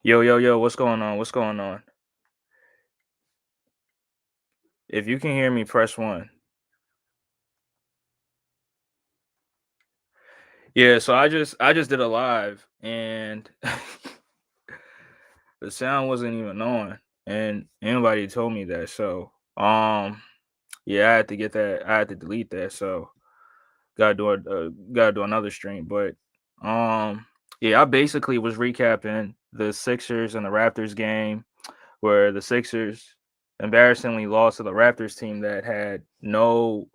Yo, yo, yo, what's going on? What's going on? If you can hear me, press one. Yeah, so I just did a live and the sound wasn't even on and anybody told me that. So yeah, I had to get that I had to delete that. So gotta do another stream. But um yeah, I basically was recapping the Sixers and the Raptors game where the Sixers embarrassingly lost to the Raptors team that had no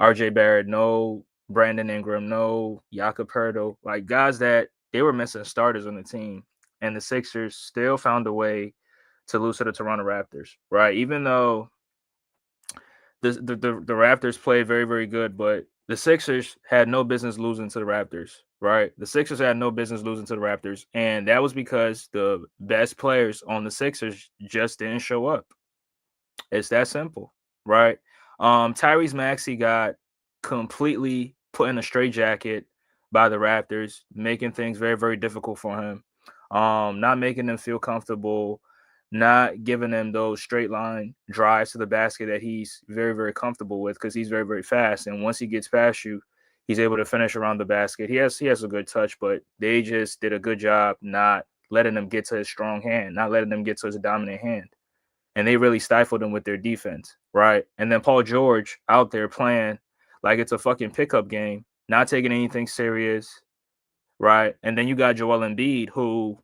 RJ Barrett, no Brandon Ingram, no Jakob Poeltl, like guys that they were missing starters on the team, and the Sixers still found a way to lose to the Toronto Raptors, right? Even though the Raptors played very very good, but the Sixers had no business losing to the Raptors, right? The Sixers had no business losing to the Raptors, and that was because the best players on the Sixers just didn't show up. It's that simple, right? Tyrese Maxey got completely put in a straitjacket by the Raptors, making things very, very difficult for him. Not making them feel comfortable, not giving them those straight line drives to the basket that he's very, very comfortable with because he's very, very fast. And once he gets past you, he's able to finish around the basket. He has a good touch, but they just did a good job not letting him get to his strong hand, not letting them get to his dominant hand, and they really stifled him with their defense, right? And then Paul George out there playing like it's a fucking pickup game, not taking anything serious, right? And then you got Joel Embiid who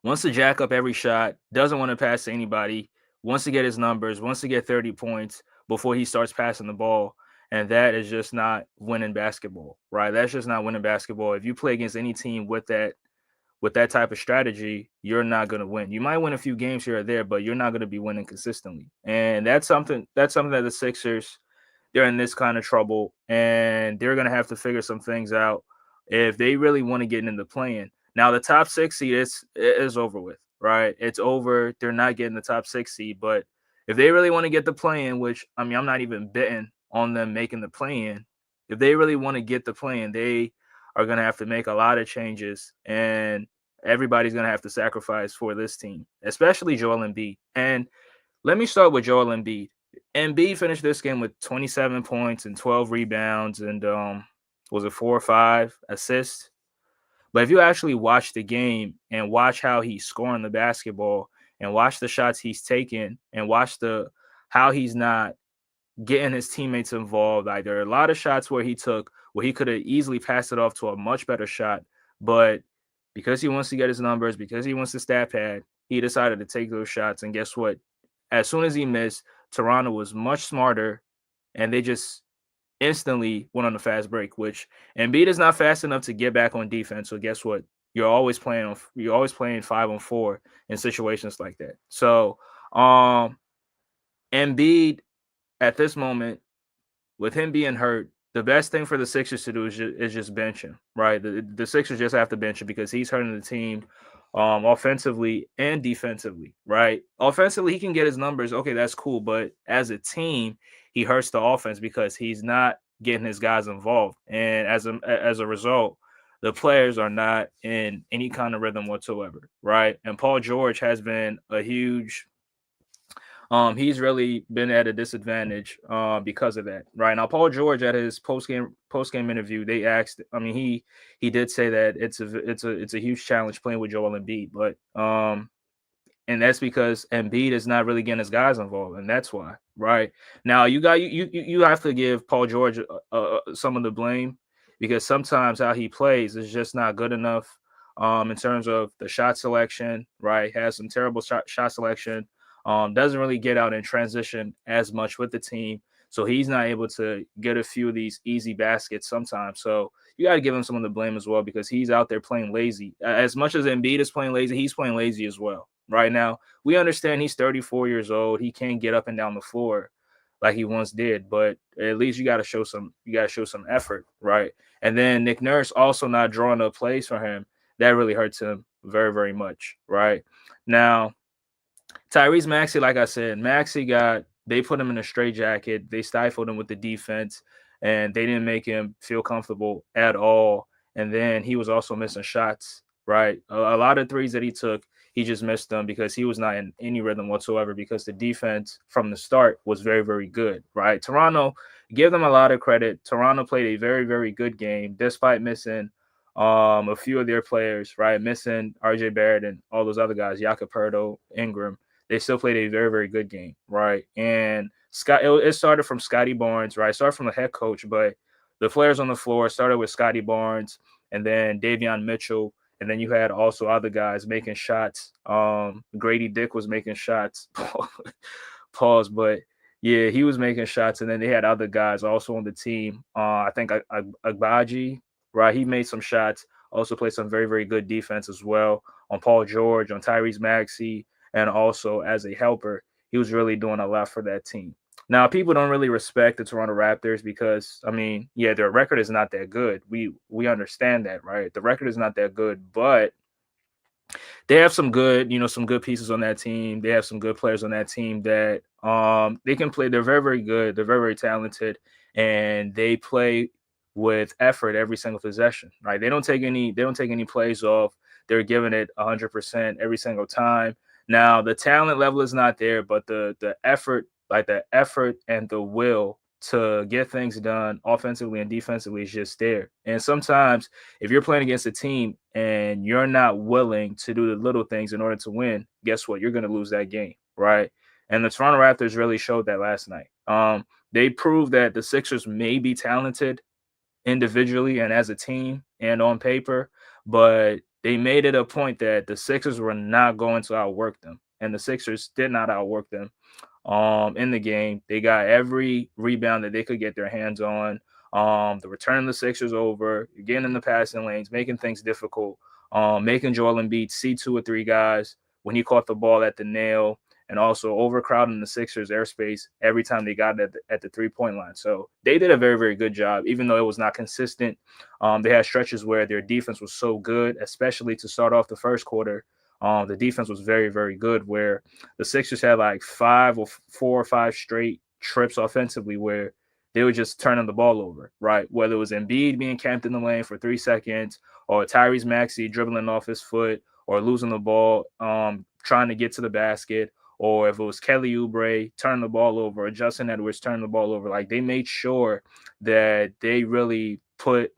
wants to jack up every shot, doesn't want to pass to anybody, wants to get his numbers, wants to get 30 points before he starts passing the ball. And that is just not winning basketball, right? That's just not winning basketball. If you play against any team with that type of strategy, you're not going to win. You might win a few games here or there, but you're not going to be winning consistently. And that's something that the Sixers, they're in this kind of trouble, and they're going to have to figure some things out if they really want to get into playing. Now the top 6 seed is over with, right? It's over. They're not getting the top 6 seed, but if they really want to get the play-in, which I mean I'm not even betting on them making the play-in, if they really want to get the play-in, they are going to have to make a lot of changes, and everybody's going to have to sacrifice for this team, especially Joel Embiid. And let me start with Joel Embiid. Embiid finished this game with 27 points and 12 rebounds and was it 4 or 5 assists. But if you actually watch the game and watch how he's scoring the basketball and watch the shots he's taking and watch the how he's not getting his teammates involved. Like there are a lot of shots where he could have easily passed it off to a much better shot, but because he wants to get his numbers, because he wants to stat pad, he decided to take those shots. And guess what? As soon as he missed, Toronto was much smarter, and they just instantly went on a fast break. Which Embiid is not fast enough to get back on defense. So guess what? You're always playing 5-on-4 in situations like that. So Embiid at this moment, with him being hurt, the best thing for the Sixers to do is just bench him, right? The Sixers just have to bench him because he's hurting the team offensively and defensively, right? Offensively, he can get his numbers. Okay, that's cool. But as a team, he hurts the offense because he's not getting his guys involved. And as a result, the players are not in any kind of rhythm whatsoever, right? And Paul George has been a huge he's really been at a disadvantage because of that. Right now, Paul George at his post game interview, they asked. I mean, he did say that it's a huge challenge playing with Joel Embiid, but and that's because Embiid is not really getting his guys involved, and that's why. Right now, you have to give Paul George some of the blame because sometimes how he plays is just not good enough. In terms of the shot selection, right? Has some terrible shot selection. Doesn't really get out and transition as much with the team, so he's not able to get a few of these easy baskets sometimes. So you got to give him some of the blame as well because he's out there playing lazy. As much as Embiid is playing lazy, he's playing lazy as well. Right now, we understand he's 34 years old. He can't get up and down the floor like he once did, but at least you got to show some effort, right? And then Nick Nurse also not drawing up plays for him. That really hurts him very, very much, right? Now, Tyrese Maxey, like I said, they put him in a straitjacket. They stifled him with the defense, and they didn't make him feel comfortable at all. And then he was also missing shots. right? A lot of threes that he took, he just missed them because he was not in any rhythm whatsoever because the defense from the start was very, very good, right? Toronto, give them a lot of credit. Toronto played a very, very good game despite missing a few of their players, right? Missing RJ Barrett and all those other guys, Jakob Poeltl, Ingram. They still played a very, very good game, right? And it started from Scotty Barnes, right? It started from the head coach, but the players on the floor started with Scotty Barnes and then Davion Mitchell, and then you had also other guys making shots. Grady Dick was making shots. Pause, but yeah, he was making shots, and then they had other guys also on the team. I think Agbaji, right? He made some shots. Also played some very, very good defense as well on Paul George, on Tyrese Maxey, and also as a helper, he was really doing a lot for that team. Now, people don't really respect the Toronto Raptors because, I mean, yeah, their record is not that good. We understand that, right? The record is not that good, but they have some good, some good pieces on that team. They have some good players on that team that they can play. They're very, very good. They're very, very talented, and they play with effort every single possession. Right? They don't take any plays off. They're giving it 100% every single time. Now the talent level is not there, but the effort, like the effort and the will to get things done offensively and defensively is just there. And sometimes if you're playing against a team and you're not willing to do the little things in order to win, guess what? You're going to lose that game, right? And the Toronto Raptors really showed that last night. They proved that the Sixers may be talented individually and as a team and on paper, but they made it a point that the Sixers were not going to outwork them. And the Sixers did not outwork them in the game. They got every rebound that they could get their hands on. The returning the Sixers over, getting in the passing lanes, making things difficult, making Joel Embiid see two or three guys when he caught the ball at the nail, and also overcrowding the Sixers' airspace every time they got at the 3-point line. So they did a very, very good job, even though it was not consistent. They had stretches where their defense was so good, especially to start off the first quarter. The defense was very, very good, where the Sixers had like 4 or 5 straight trips offensively where they were just turning the ball over, right? Whether it was Embiid being camped in the lane for 3 seconds, or Tyrese Maxey dribbling off his foot, or losing the ball, trying to get to the basket, or if it was Kelly Oubre turning the ball over, or Justin Edwards turning the ball over. Like, they made sure that they really put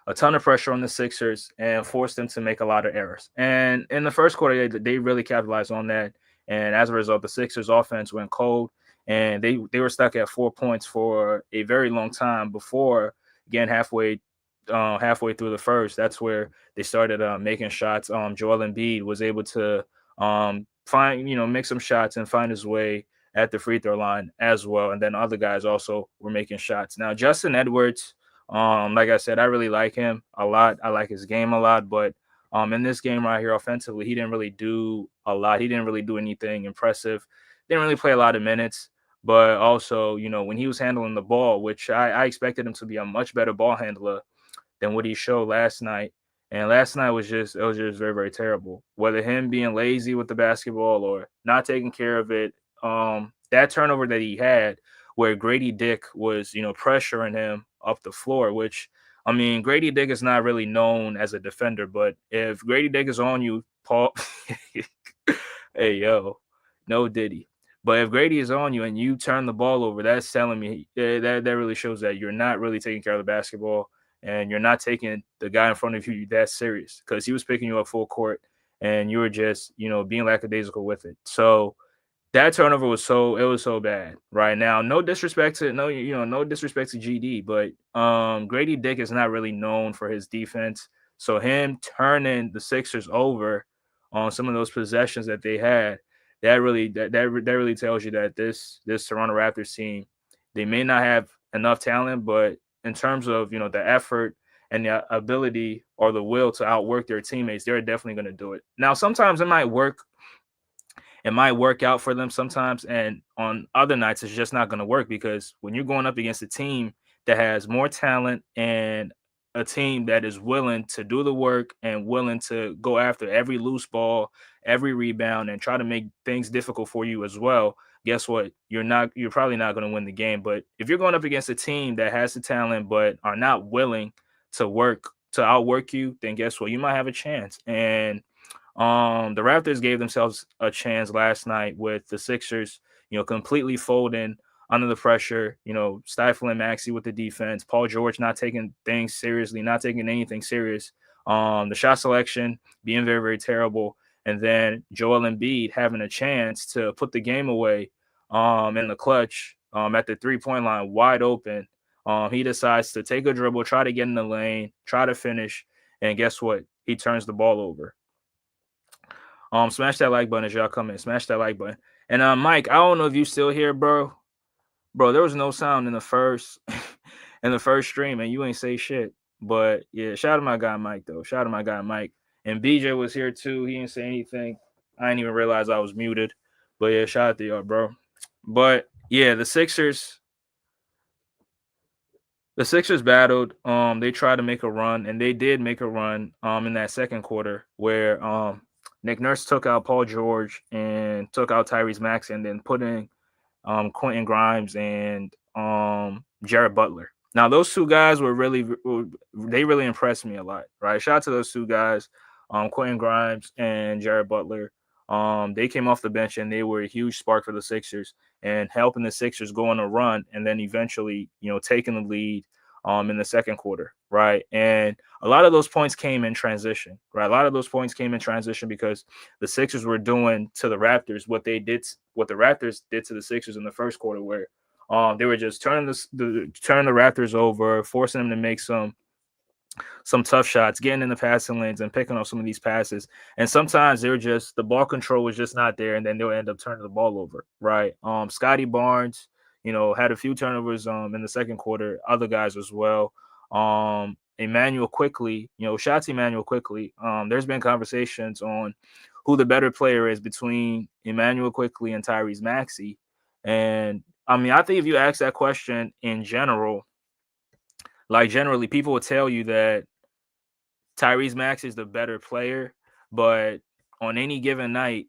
a ton of pressure on the Sixers and forced them to make a lot of errors. And in the first quarter, they really capitalized on that. And as a result, the Sixers offense went cold, and they were stuck at 4 points for a very long time before, again, halfway through the first. That's where they started making shots. Joel Embiid was able to make some shots and find his way at the free throw line as well. And then other guys also were making shots. Now, Justin Edwards, like I said, I really like him a lot. I like his game a lot, but in this game right here, offensively, he didn't really do a lot. He didn't really do anything impressive. Didn't really play a lot of minutes, but also, when he was handling the ball, which I expected him to be a much better ball handler than what he showed last night. And last night was just very, very terrible. Whether him being lazy with the basketball or not taking care of it, that turnover that he had, where Grady Dick was, pressuring him up the floor, which, I mean, Grady Dick is not really known as a defender, but if Grady Dick is on you, Paul, hey, yo, no Diddy. But if Grady is on you and you turn the ball over, that's telling me that really shows that you're not really taking care of the basketball, and you're not taking the guy in front of you that serious, because he was picking you up full court and you were just, being lackadaisical with it. So that turnover was so bad right now. No disrespect to GD, but Grady Dick is not really known for his defense. So him turning the Sixers over on some of those possessions that they had, that really tells you that this Toronto Raptors team, they may not have enough talent, but in terms of the effort and the ability or the will to outwork their teammates, they're definitely going to do it. Now, sometimes it might work out for them sometimes, and on other nights it's just not going to work, because when you're going up against a team that has more talent and a team that is willing to do the work and willing to go after every loose ball, every rebound, and try to make things difficult for you as well, guess what? You're probably not going to win the game. But if you're going up against a team that has the talent but are not willing to work to outwork you, then guess what? You might have a chance. And the Raptors gave themselves a chance last night with the Sixers, completely folding under the pressure, stifling Maxey with the defense, Paul George not taking things seriously, not taking anything serious. The shot selection being very, very terrible. And then Joel Embiid having a chance to put the game away in the clutch at the 3-point line, wide open. He decides to take a dribble, try to get in the lane, try to finish, and guess what? He turns the ball over. Smash that like button as y'all come in. Smash that like button. And Mike, I don't know if you still here, bro. Bro, there was no sound in the first in the first stream, and you ain't say shit. But yeah, shout out to my guy Mike though. Shout out to my guy Mike. And BJ was here too. He didn't say anything. I didn't even realize I was muted. But yeah, shout out to y'all, bro. But yeah, the Sixers battled. They tried to make a run, and they did make a run in that second quarter where Nick Nurse took out Paul George and took out Tyrese Maxey, and then put in Quentin Grimes and Jared Butler. Now those two guys they really impressed me a lot, right? Shout out to those two guys, Quentin Grimes and Jared Butler. They came off the bench and they were a huge spark for the Sixers and helping the Sixers go on a run and then eventually, taking the lead in the second quarter, right? And a lot of those points came in transition, right? A lot of those points came in transition because the Sixers were doing to the Raptors what the Raptors did to the Sixers in the first quarter, where they were just turning the Raptors over, forcing them to make some tough shots, getting in the passing lanes and picking up some of these passes. And sometimes the ball control was just not there, and then they'll end up turning the ball over, right? Scotty Barnes, had a few turnovers in the second quarter, other guys as well. Immanuel Quickley, shout to Immanuel Quickley. There's been conversations on who the better player is between Immanuel Quickley and Tyrese Maxey. And I mean, I think if you ask that question in general, generally people will tell you that Tyrese Maxey is the better player, but on any given night,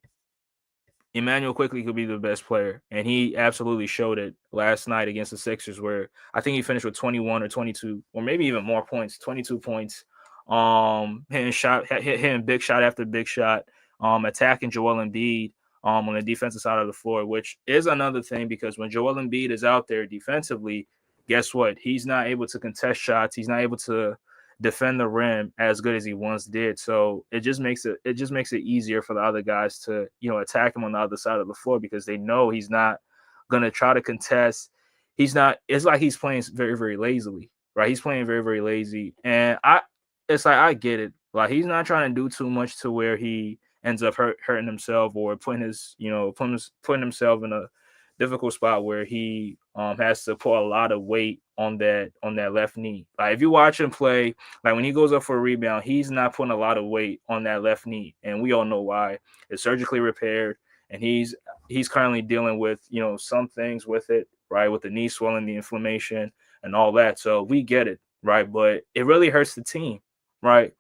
Immanuel Quickley could be the best player, and he absolutely showed it last night against the Sixers, where I think he finished with 21 or 22, or maybe even more points, 22 points, hitting big shot after big shot, attacking Joel Embiid on the defensive side of the floor, which is another thing because when Joel Embiid is out there defensively, guess what? He's not able to contest shots. He's not able to defend the rim as good as he once did. So it just makes it easier for the other guys to, attack him on the other side of the floor because they know he's not gonna try to contest. It's like he's playing very, very lazily, right? He's playing very, very lazy. And I get it. Like he's not trying to do too much to where he ends up hurting himself or putting himself in a difficult spot where he has to put a lot of weight on that left knee. Like if you watch him play, like when he goes up for a rebound, he's not putting a lot of weight on that left knee, and we all know why. It's surgically repaired, and he's currently dealing with some things with it, right, with the knee swelling, the inflammation, and all that. So we get it, right, but it really hurts the team, right?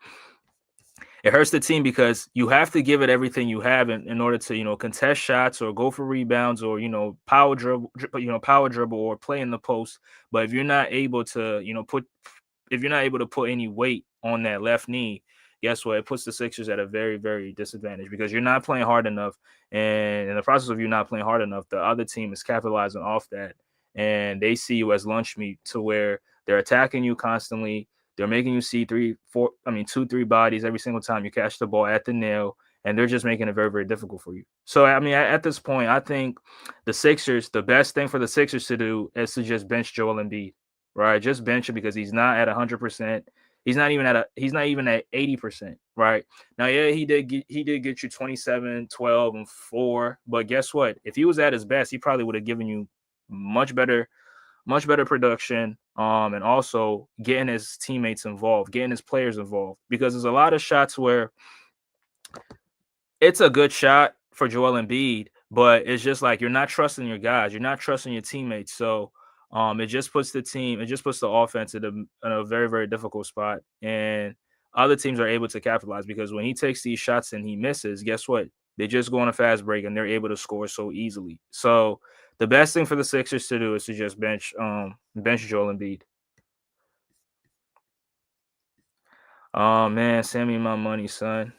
It hurts the team because you have to give it everything you have in order to, contest shots or go for rebounds or, power dribble or play in the post. But if you're not able to, put any weight on that left knee, guess what? It puts the Sixers at a very, very disadvantage because you're not playing hard enough. And in the process of you not playing hard enough, the other team is capitalizing off that. And they see you as lunch meat to where they're attacking you constantly. They're making you see 2, 3 bodies every single time you catch the ball at the nail, and they're just making it very, very difficult for you. So, I mean, at this point, I think the best thing for the Sixers to do is to just bench Joel Embiid, right? Just bench him because he's not at 100%. He's not even at 80%, right? Now, yeah, he did get you 27, 12, and 4, but guess what? If he was at his best, he probably would have given you much better production, and also getting his teammates involved, getting his players involved, because there's a lot of shots where it's a good shot for Joel Embiid, but it's just like you're not trusting your guys, you're not trusting your teammates. So it just puts the offense in a very, very difficult spot, and other teams are able to capitalize because when he takes these shots and he misses, guess what? They just go on a fast break and they're able to score so easily. So the best thing for the Sixers to do is to just bench Joel Embiid. Oh man, send me my money, son.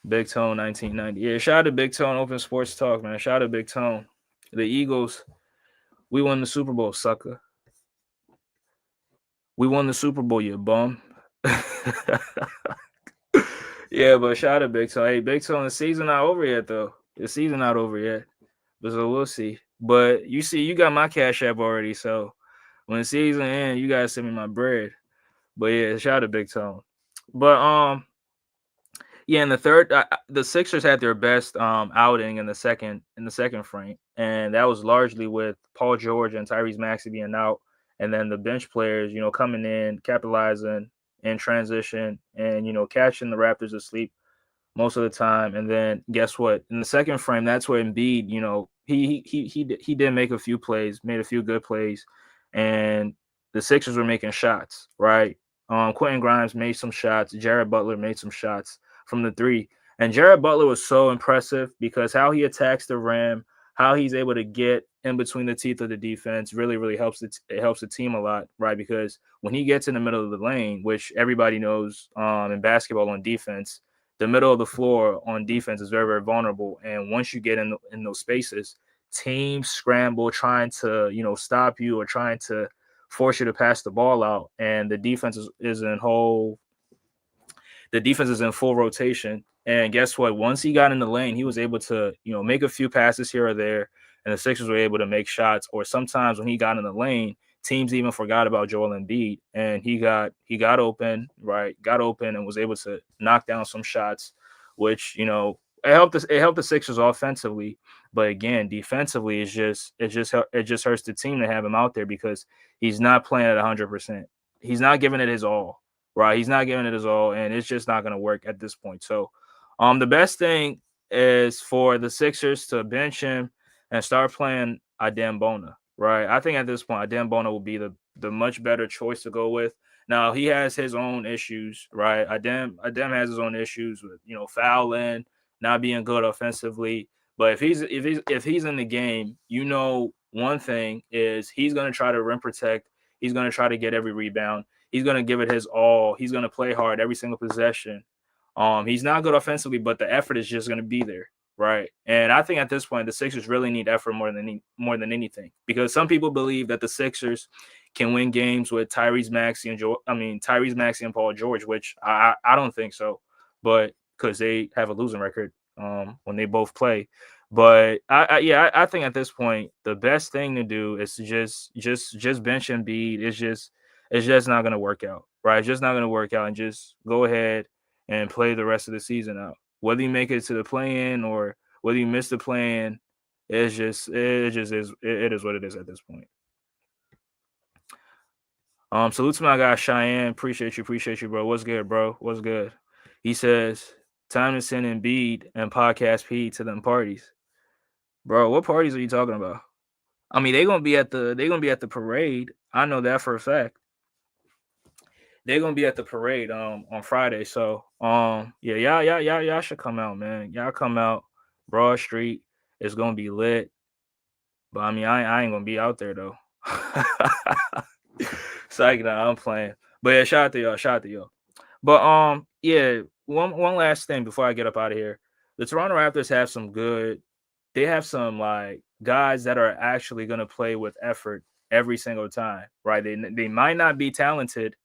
Big Tone 1990. Yeah, shout out to Big Tone Open Sports Talk, man. Shout out to Big Tone. The Eagles, we won the Super Bowl, sucker. We won the Super Bowl, you bum. Yeah, but shout out to Big Tone. Hey, Big Tone, the season not over yet, though. The season not over yet. But so we'll see. But you see, you got my Cash App already, so when the season ends, you guys send me my bread. But yeah, shout out to Big Tone. But yeah, in the third, the Sixers had their best outing in the second frame, and that was largely with Paul George and Tyrese Maxey being out, and then the bench players, coming in, capitalizing in transition, and catching the Raptors asleep most of the time. And then guess what? In the second frame, that's where Embiid, he did make a few plays, made a few good plays, and the Sixers were making shots, right? Quentin Grimes made some shots. Jared Butler made some shots from the three, and Jared Butler was so impressive because how he attacks the rim, how he's able to get in between the teeth of the defense, really, really helps it helps the team a lot, right? Because when he gets in the middle of the lane, which everybody knows in basketball on defense, the middle of the floor on defense is very, very vulnerable. And once you get in those spaces, teams scramble trying to, stop you or trying to force you to pass the ball out. And the defense is in full rotation. And guess what? Once he got in the lane, he was able to, make a few passes here or there, and the Sixers were able to make shots. Or sometimes when he got in the lane, teams even forgot about Joel Embiid, and he got open, right? Got open and was able to knock down some shots, which it helped the Sixers offensively. But again, defensively, it just hurts the team to have him out there because he's not playing at 100%. He's not giving it his all. Right, he's not giving it his all, and it's just not going to work at this point. So, the best thing is for the Sixers to bench him and start playing Adem Bona. Right, I think at this point, Adem Bona will be the much better choice to go with. Now he has his own issues, right? Adem has his own issues with fouling, not being good offensively. But if he's in the game, one thing is he's going to try to rim protect. He's going to try to get every rebound. He's going to give it his all. He's going to play hard every single possession. He's not good offensively, but the effort is just going to be there, right? And I think at this point, the Sixers really need effort more than anything, because some people believe that the Sixers can win games with Tyrese Maxey and Paul George, which I don't think so, but because they have a losing record when they both play. But I think at this point the best thing to do is to just bench Embiid. It's just not going to work out, right? It's just not going to work out, and just go ahead and play the rest of the season out. Whether you make it to the play-in or whether you miss the play-in, it is what it is at this point. Salute to my guy Cheyenne. Appreciate you, bro. What's good, bro? What's good? He says, time to send Embiid and Podcast P to them parties. Bro, what parties are you talking about? I mean, they're gonna be at the parade. I know that for a fact. They're gonna be at the parade on Friday. So yeah, y'all should come out, man. Y'all come out. Broad Street is gonna be lit. But I mean, I ain't gonna be out there though. Psych, nah, I'm playing. But yeah, shout out to y'all. Shout out to y'all. But yeah, one last thing before I get up out of here. The Toronto Raptors have some good. They have some like guys that are actually gonna play with effort every single time, right? They might not be talented,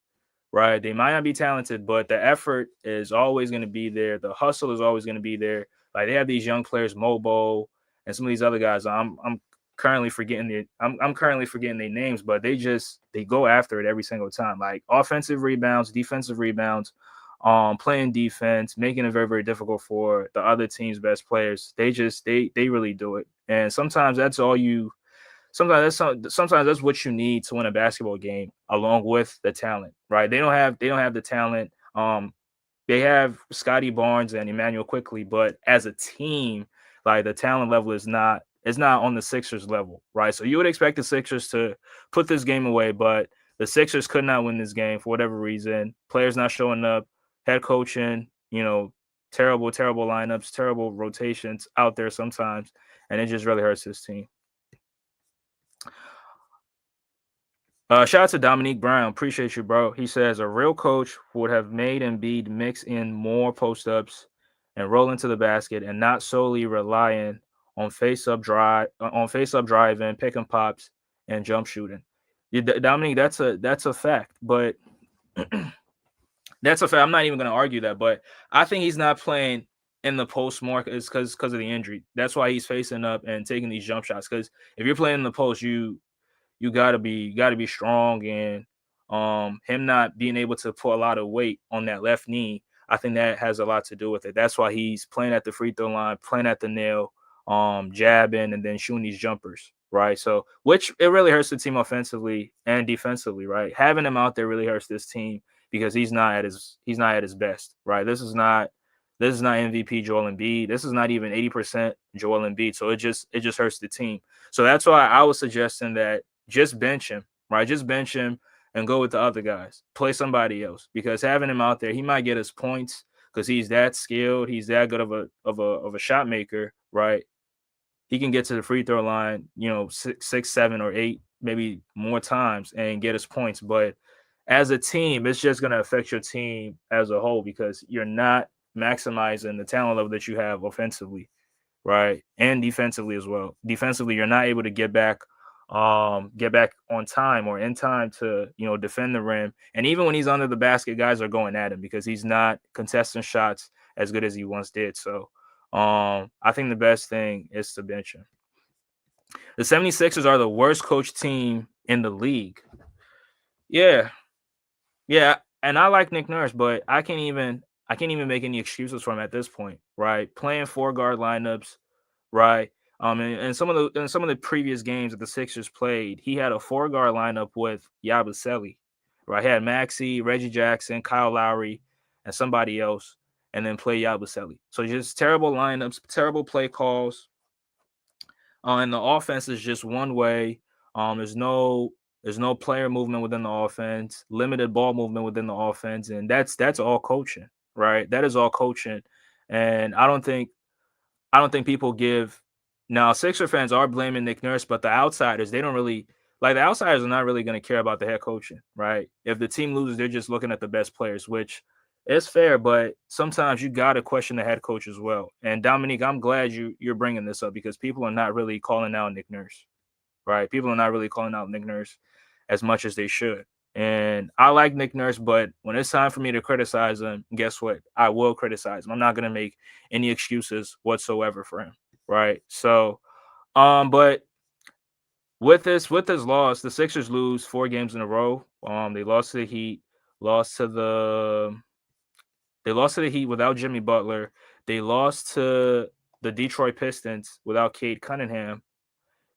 right? They might not be talented, but the effort is always going to be there. The hustle is always going to be there. Like they have these young players, Mobo, and some of these other guys. I'm currently forgetting their names, but they go after it every single time. Like offensive rebounds, defensive rebounds, playing defense, making it very, very difficult for the other team's best players. They really do it. And sometimes that's what you need to win a basketball game, along with the talent, right? They don't have the talent. They have Scotty Barnes and Emmanuel Quickly, but as a team, like the talent level is not on the Sixers level, right? So you would expect the Sixers to put this game away, but the Sixers could not win this game for whatever reason. Players not showing up, head coaching, terrible, terrible lineups, terrible rotations out there sometimes, and it just really hurts this team. Shout out to Dominique Brown. Appreciate you, bro. He says a real coach would have made Embiid mix in more post ups and roll into the basket, and not solely relying on face up driving, pick and pops, and jump shooting. Yeah, Dominique, that's a fact. But that's a fact. I'm not even going to argue that. But I think he's not playing in the post more is because of the injury. That's why he's facing up and taking these jump shots. Because if you're playing in the post, you gotta be strong, and him not being able to put a lot of weight on that left knee, I think that has a lot to do with it. That's why he's playing at the free throw line, playing at the nail, jabbing and then shooting these jumpers, right? So which it really hurts the team offensively and defensively, right? Having him out there really hurts this team because he's not at his best, right? This is not MVP Joel Embiid. This is not even 80% Joel Embiid. So it just hurts the team. So that's why I was suggesting that just bench him, right? Just bench him and go with the other guys. Play somebody else because having him out there, he might get his points because he's that skilled. He's that good of a shot maker, right? He can get to the free throw line, six, 7, or 8, maybe more times and get his points. But as a team, it's just going to affect your team as a whole because you're not maximizing the talent level that you have offensively, right? And defensively as well. Defensively, you're not able to get back on time or in time to, defend the rim. And even when he's under the basket, guys are going at him because he's not contesting shots as good as he once did. So I think the best thing is to bench him. The 76ers are the worst coach team in the league. Yeah. Yeah. And I like Nick Nurse, but I can't even make any excuses for him at this point, right? Playing four guard lineups, right? And some of the previous games that the Sixers played, he had a four guard lineup with Yabusele, right? He had Maxey, Reggie Jackson, Kyle Lowry, and somebody else, and then play Yabusele. So just terrible lineups, terrible play calls, and the offense is just one way. There's no player movement within the offense, limited ball movement within the offense, and that's all coaching, right? That is all coaching, and I don't think people give now Sixer fans are blaming Nick Nurse, but the outsiders, they don't really like the outsiders are not really going to care about the head coaching, right? If the team loses, they're just looking at the best players, which is fair, but sometimes you got to question the head coach as well. And Dominique, I'm glad you're bringing this up because people are not really calling out Nick Nurse, right? People are not really calling out Nick Nurse as much as they should. And I like Nick Nurse, but when it's time for me to criticize him, guess what? I will criticize him. I'm not going to make any excuses whatsoever for him, right? So, but with this loss, the Sixers lose 4 games in a row. They lost to the Heat, lost to the they lost to the Heat without Jimmy Butler. They lost to the Detroit Pistons without Cade Cunningham.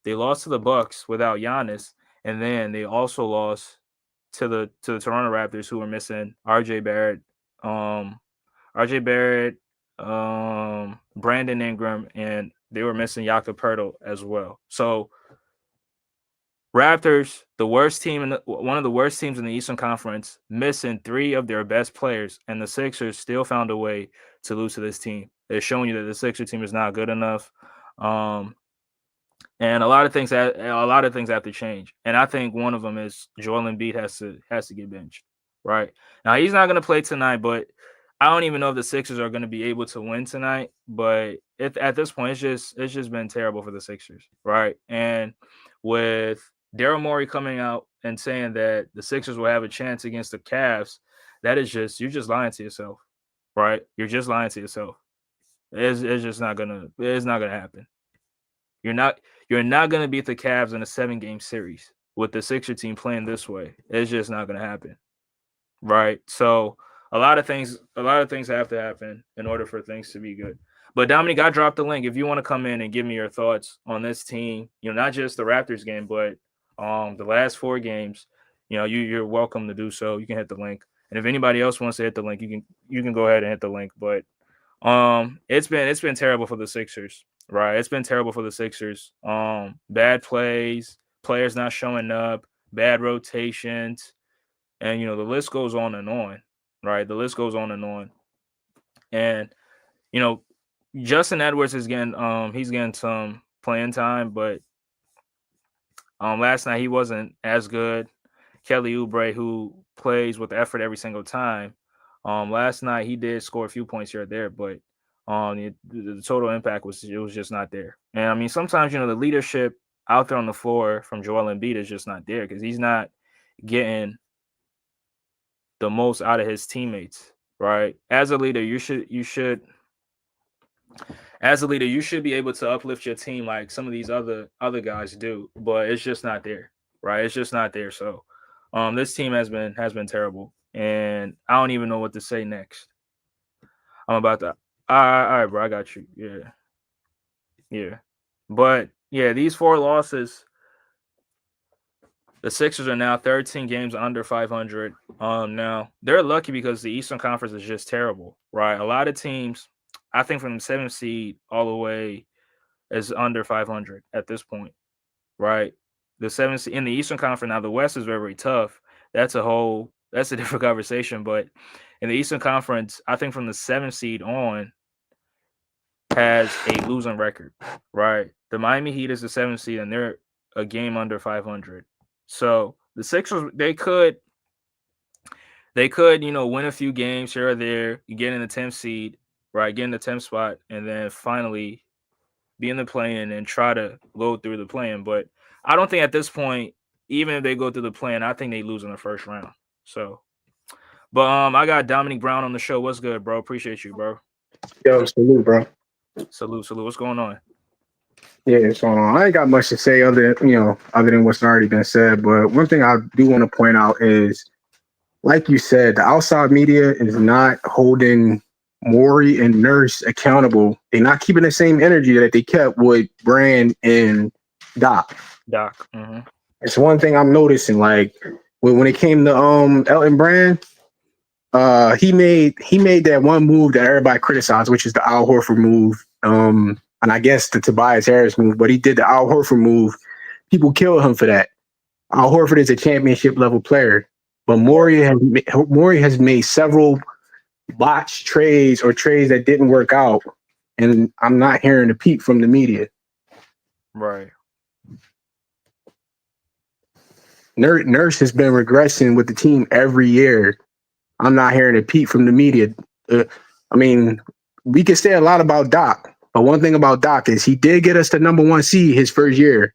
They lost to the Bucks without Giannis, and then they also lost to the Toronto Raptors, who were missing um, RJ Barrett, Brandon Ingram, and they were missing Jakob Poeltl as well. So Raptors, one of the worst teams in the Eastern Conference, missing 3 of their best players, and the Sixers still found a way to lose to this team. It's showing you that the Sixers team is not good enough. Um, and a lot of things have to change. And I think one of them is Joel Embiid has to get benched. Right now, he's not going to play tonight, but I don't even know if the Sixers are going to be able to win tonight. But at this point, it's just been terrible for the Sixers, right? And with Daryl Morey coming out and saying that the Sixers will have a chance against the Cavs, that is just you're just lying to yourself, right? You're just lying to yourself. It's just not gonna happen. You're not you're not gonna beat the Cavs in a 7 game series with the Sixer team playing this way. It's just not gonna happen. Right. So a lot of things have to happen in order for things to be good. But Dominic, I dropped the link. If you want to come in and give me your thoughts on this team, not just the Raptors game, but the last 4 games, you're welcome to do so. You can hit the link. And if anybody else wants to hit the link, you can go ahead and hit the link. But it's been terrible for the Sixers, right? It's been terrible for the Sixers. Bad plays, players not showing up, bad rotations, and the list goes on and on, right? The list goes on and on. And you know, Justin Edwards is getting he's getting some playing time, but last night he wasn't as good. Kelly Oubre, who plays with effort every single time. Last night he did score a few points here or there, but the total impact was just not there. And I mean, sometimes the leadership out there on the floor from Joel Embiid is just not there because he's not getting the most out of his teammates. Right? As a leader, you should be able to uplift your team like some of these other guys do, but it's just not there, right? It's just not there. So, this team has been terrible, and I don't even know what to say next. I'm about to. All right, bro. I got you. Yeah, yeah. But yeah, these 4 losses. The Sixers are now 13 games under 500. Now they're lucky because the Eastern Conference is just terrible, right? A lot of teams, I think, from the 7th seed all the way is under 500 at this point, right? The 7th seed in the Eastern Conference. Now the West is very, very tough. That's a different conversation. But in the Eastern Conference, I think from the 7th seed on has a losing record, right? The Miami Heat is the 7th seed and they're a game under 500. So the Sixers, they could, win a few games here or there, you get in the 10th seed, right? Get in the 10th spot, and then finally be in the play-in and try to go through the play-in. But I don't think at this point, even if they go through the play-in, I think they lose in the first round. So, but I got Dominique Brown on the show. What's good, bro? Appreciate you, bro. Yo, salute, bro. Salute. What's going on? Yeah, it's going on. I ain't got much to say other than what's already been said. But one thing I do want to point out is, like you said, the outside media is not holding Morey and Nurse accountable. They're not keeping the same energy that they kept with Brand and Doc. Doc. Mm-hmm. It's one thing I'm noticing. Like when it came to Elton Brand, he made that one move that everybody criticized, which is the Al Horford move. And I guess the Tobias Harris move, but he did the Al Horford move. People killed him for that. Al Horford is a championship level player, but Morey has made several botched trades or trades that didn't work out, and I'm not hearing a peep from the media. Right. Nurse has been regressing with the team every year. I'm not hearing a peep from the media. I mean, we can say a lot about Doc, but one thing about Doc is he did get us the number 1 seed his first year.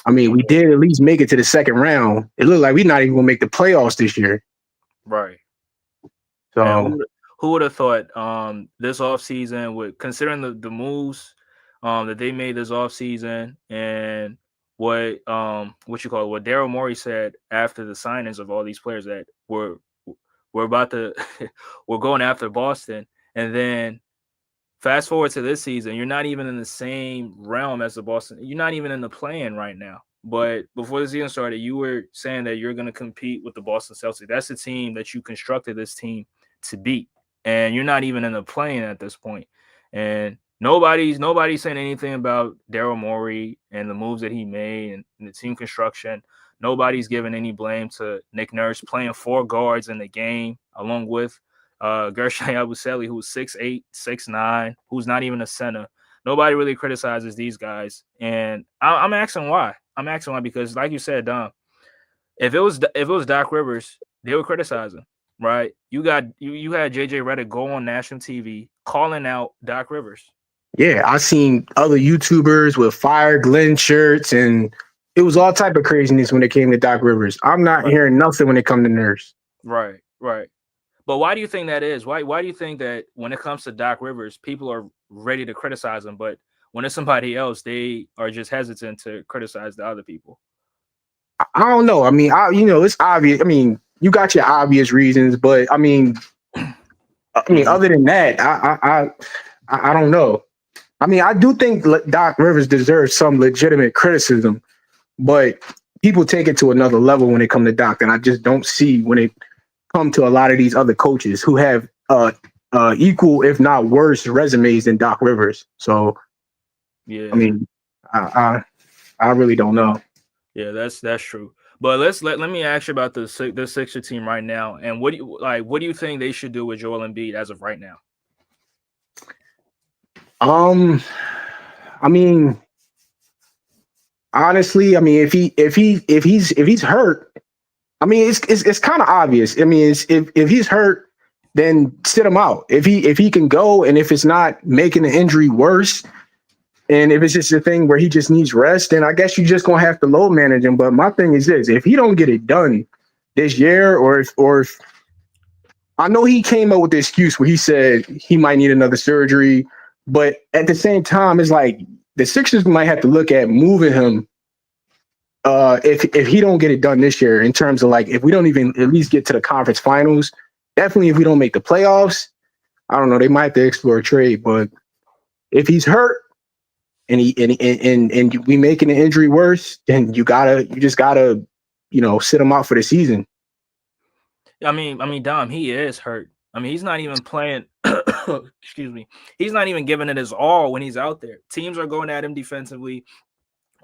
I mean, we did at least make it to the second round. It looked like we're not even going to make the playoffs this year. Right. So who would have thought this offseason, with considering the moves that they made this offseason and what Daryl Morey said after the signings of all these players that we're about to we're going after Boston, and then fast forward to this season, you're not even in the same realm as the Boston. You're not even in the play-in right now. But before the season started, you were saying that you're going to compete with the Boston Celtics. That's the team that you constructed this team to beat, and you're not even in the play-in at this point. And nobody's saying anything about Daryl Morey and the moves that he made and the team construction. Nobody's giving any blame to Nick Nurse playing 4 guards in the game, along with Gershon Yabusele, who's 6'8", 6'9", who's not even a center. Nobody really criticizes these guys, and I'm asking why. I'm asking why because, like you said, Dom, if it was Doc Rivers, they would criticize him, right? You had JJ Redick go on national TV calling out Doc Rivers. Yeah, I seen other YouTubers with Fire Glenn shirts, and it was all type of craziness when it came to Doc Rivers. I'm not hearing nothing when it comes to Nurse. Right. But why do you think that is? Why do you think that when it comes to Doc Rivers, people are ready to criticize him, but when it's somebody else, they are just hesitant to criticize the other people? I don't know. I mean, it's obvious. I mean, you got your obvious reasons, but I mean, other than that, I don't know. I mean, I do think Doc Rivers deserves some legitimate criticism, but people take it to another level when it comes to Doc, and I just don't see when it comes to a lot of these other coaches who have equal, if not worse, resumes than Doc Rivers. So, yeah, I mean, I really don't know. Yeah, that's true. But let me ask you about the Sixer team right now, and what do you think they should do with Joel Embiid as of right now? I mean, honestly, I mean, if he's hurt, I mean, it's kind of obvious. I mean, if he's hurt, then sit him out. If he can go, and if it's not making the injury worse, and if it's just a thing where he just needs rest, then I guess you just gonna have to load manage him. But my thing is this: if he don't get it done this year, or if I know he came up with the excuse where he said he might need another surgery, but at the same time, it's like the Sixers might have to look at moving him if he don't get it done this year, in terms of like if we don't even at least get to the conference finals, definitely if we don't make the playoffs, I don't know, they might have to explore a trade. But if he's hurt and and we making the injury worse, then you just gotta sit him out for the season. I mean, Dom, he is hurt. I mean, he's not even playing. Excuse me. He's not even giving it his all when he's out there. Teams are going at him defensively.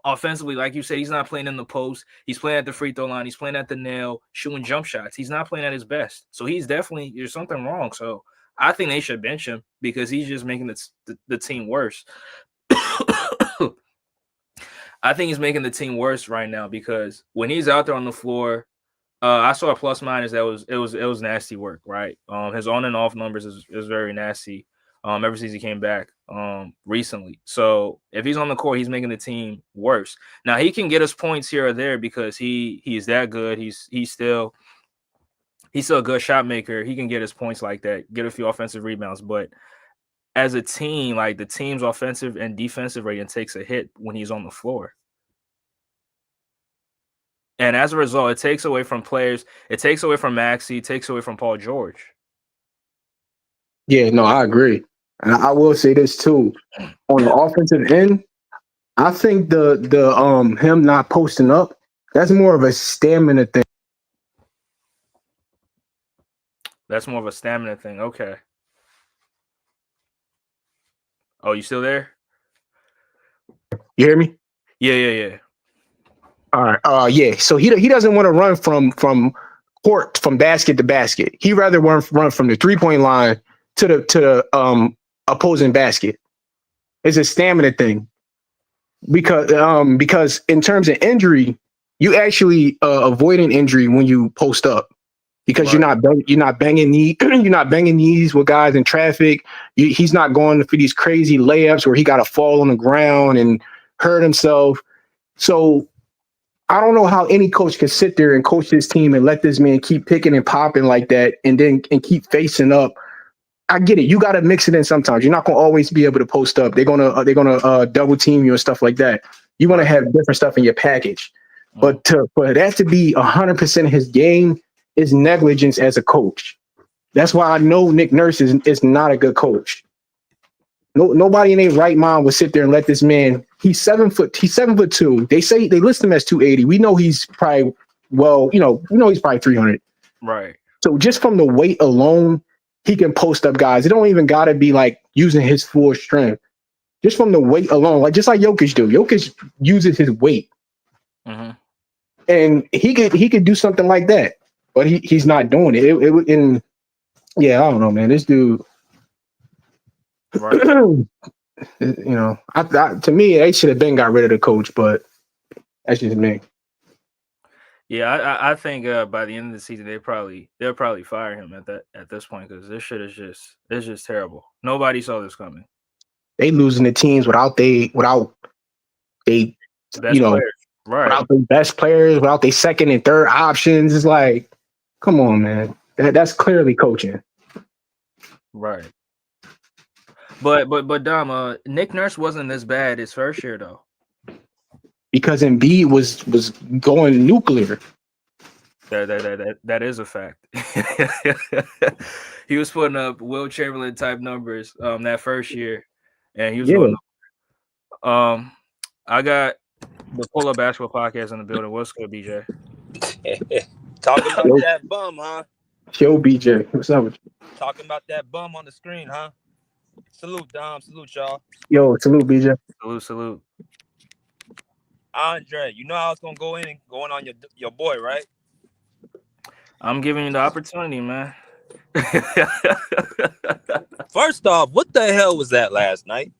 Offensively, like you said, he's not playing in the post. He's playing at the free throw line. He's playing at the nail, shooting jump shots. He's not playing at his best. So he's definitely, there's something wrong. So I think they should bench him because he's just making the team worse. I think he's making the team worse right now because when he's out there on the floor, I saw a plus minus that was nasty work, right? His on and off numbers is very nasty. Ever since he came back recently. So if he's on the court, he's making the team worse. Now he can get us points here or there because he's that good. He's still a good shot maker. He can get his points like that, get a few offensive rebounds. But as a team, like the team's offensive and defensive rating takes a hit when he's on the floor. And as a result, it takes away from players. It takes away from Maxey. It takes away from Paul George. Yeah, no, I agree. And I will say this too. On the offensive end, I think the him not posting up, that's more of a stamina thing. That's more of a stamina thing. Okay. Oh, you still there? You hear me? Yeah. All right. Yeah. So he doesn't want to run from court, from basket to basket. He rather run from the 3-point line to the opposing basket. It's a stamina thing. Because in terms of injury, you actually avoid an injury when you post up, because Right. you're not banging knees with guys in traffic. He's not going for these crazy layups where he got to fall on the ground and hurt himself. So I don't know how any coach can sit there and coach this team and let this man keep picking and popping like that, and keep facing up. I get it. You got to mix it in sometimes. You're not going to always be able to post up. They're gonna double team you and stuff like that. You want to have different stuff in your package. But for that to be 100% of his game is negligence as a coach. That's why I know Nick Nurse is not a good coach. Nobody in their right mind would sit there and let this man. He's 7'2". They list him as 280. We know he's probably he's probably 300. Right. So just from the weight alone, he can post up guys. It don't even gotta be like using his full strength. Just from the weight alone, just like Jokic do. Jokic uses his weight, and he could do something like that, but he's not doing it. I don't know, man. This dude. Right. To me, they should have been got rid of the coach, but that's just me. Yeah, I think by the end of the season they'll probably fire him at this point because this shit is just terrible. Nobody saw this coming. They losing the teams without they best players. Right. Without the best players, without their second and third options. It's like, come on, man. That's clearly coaching. Right. But Dom, Nick Nurse wasn't as bad his first year though. Because Embiid was going nuclear. That is a fact. He was putting up Will Chamberlain type numbers that first year, and he was going. I got the Pull Up Basketball Podcast in the building. What's good, BJ? Talking about that bum, huh? Yo, BJ, what's up with you? Talking about that bum on the screen, huh? Salute, Dom. Salute, y'all. Yo, salute, BJ. Salute. Andre, you know I was gonna go in and going on your boy, right? I'm giving you the opportunity, man. First off, what the hell was that last night?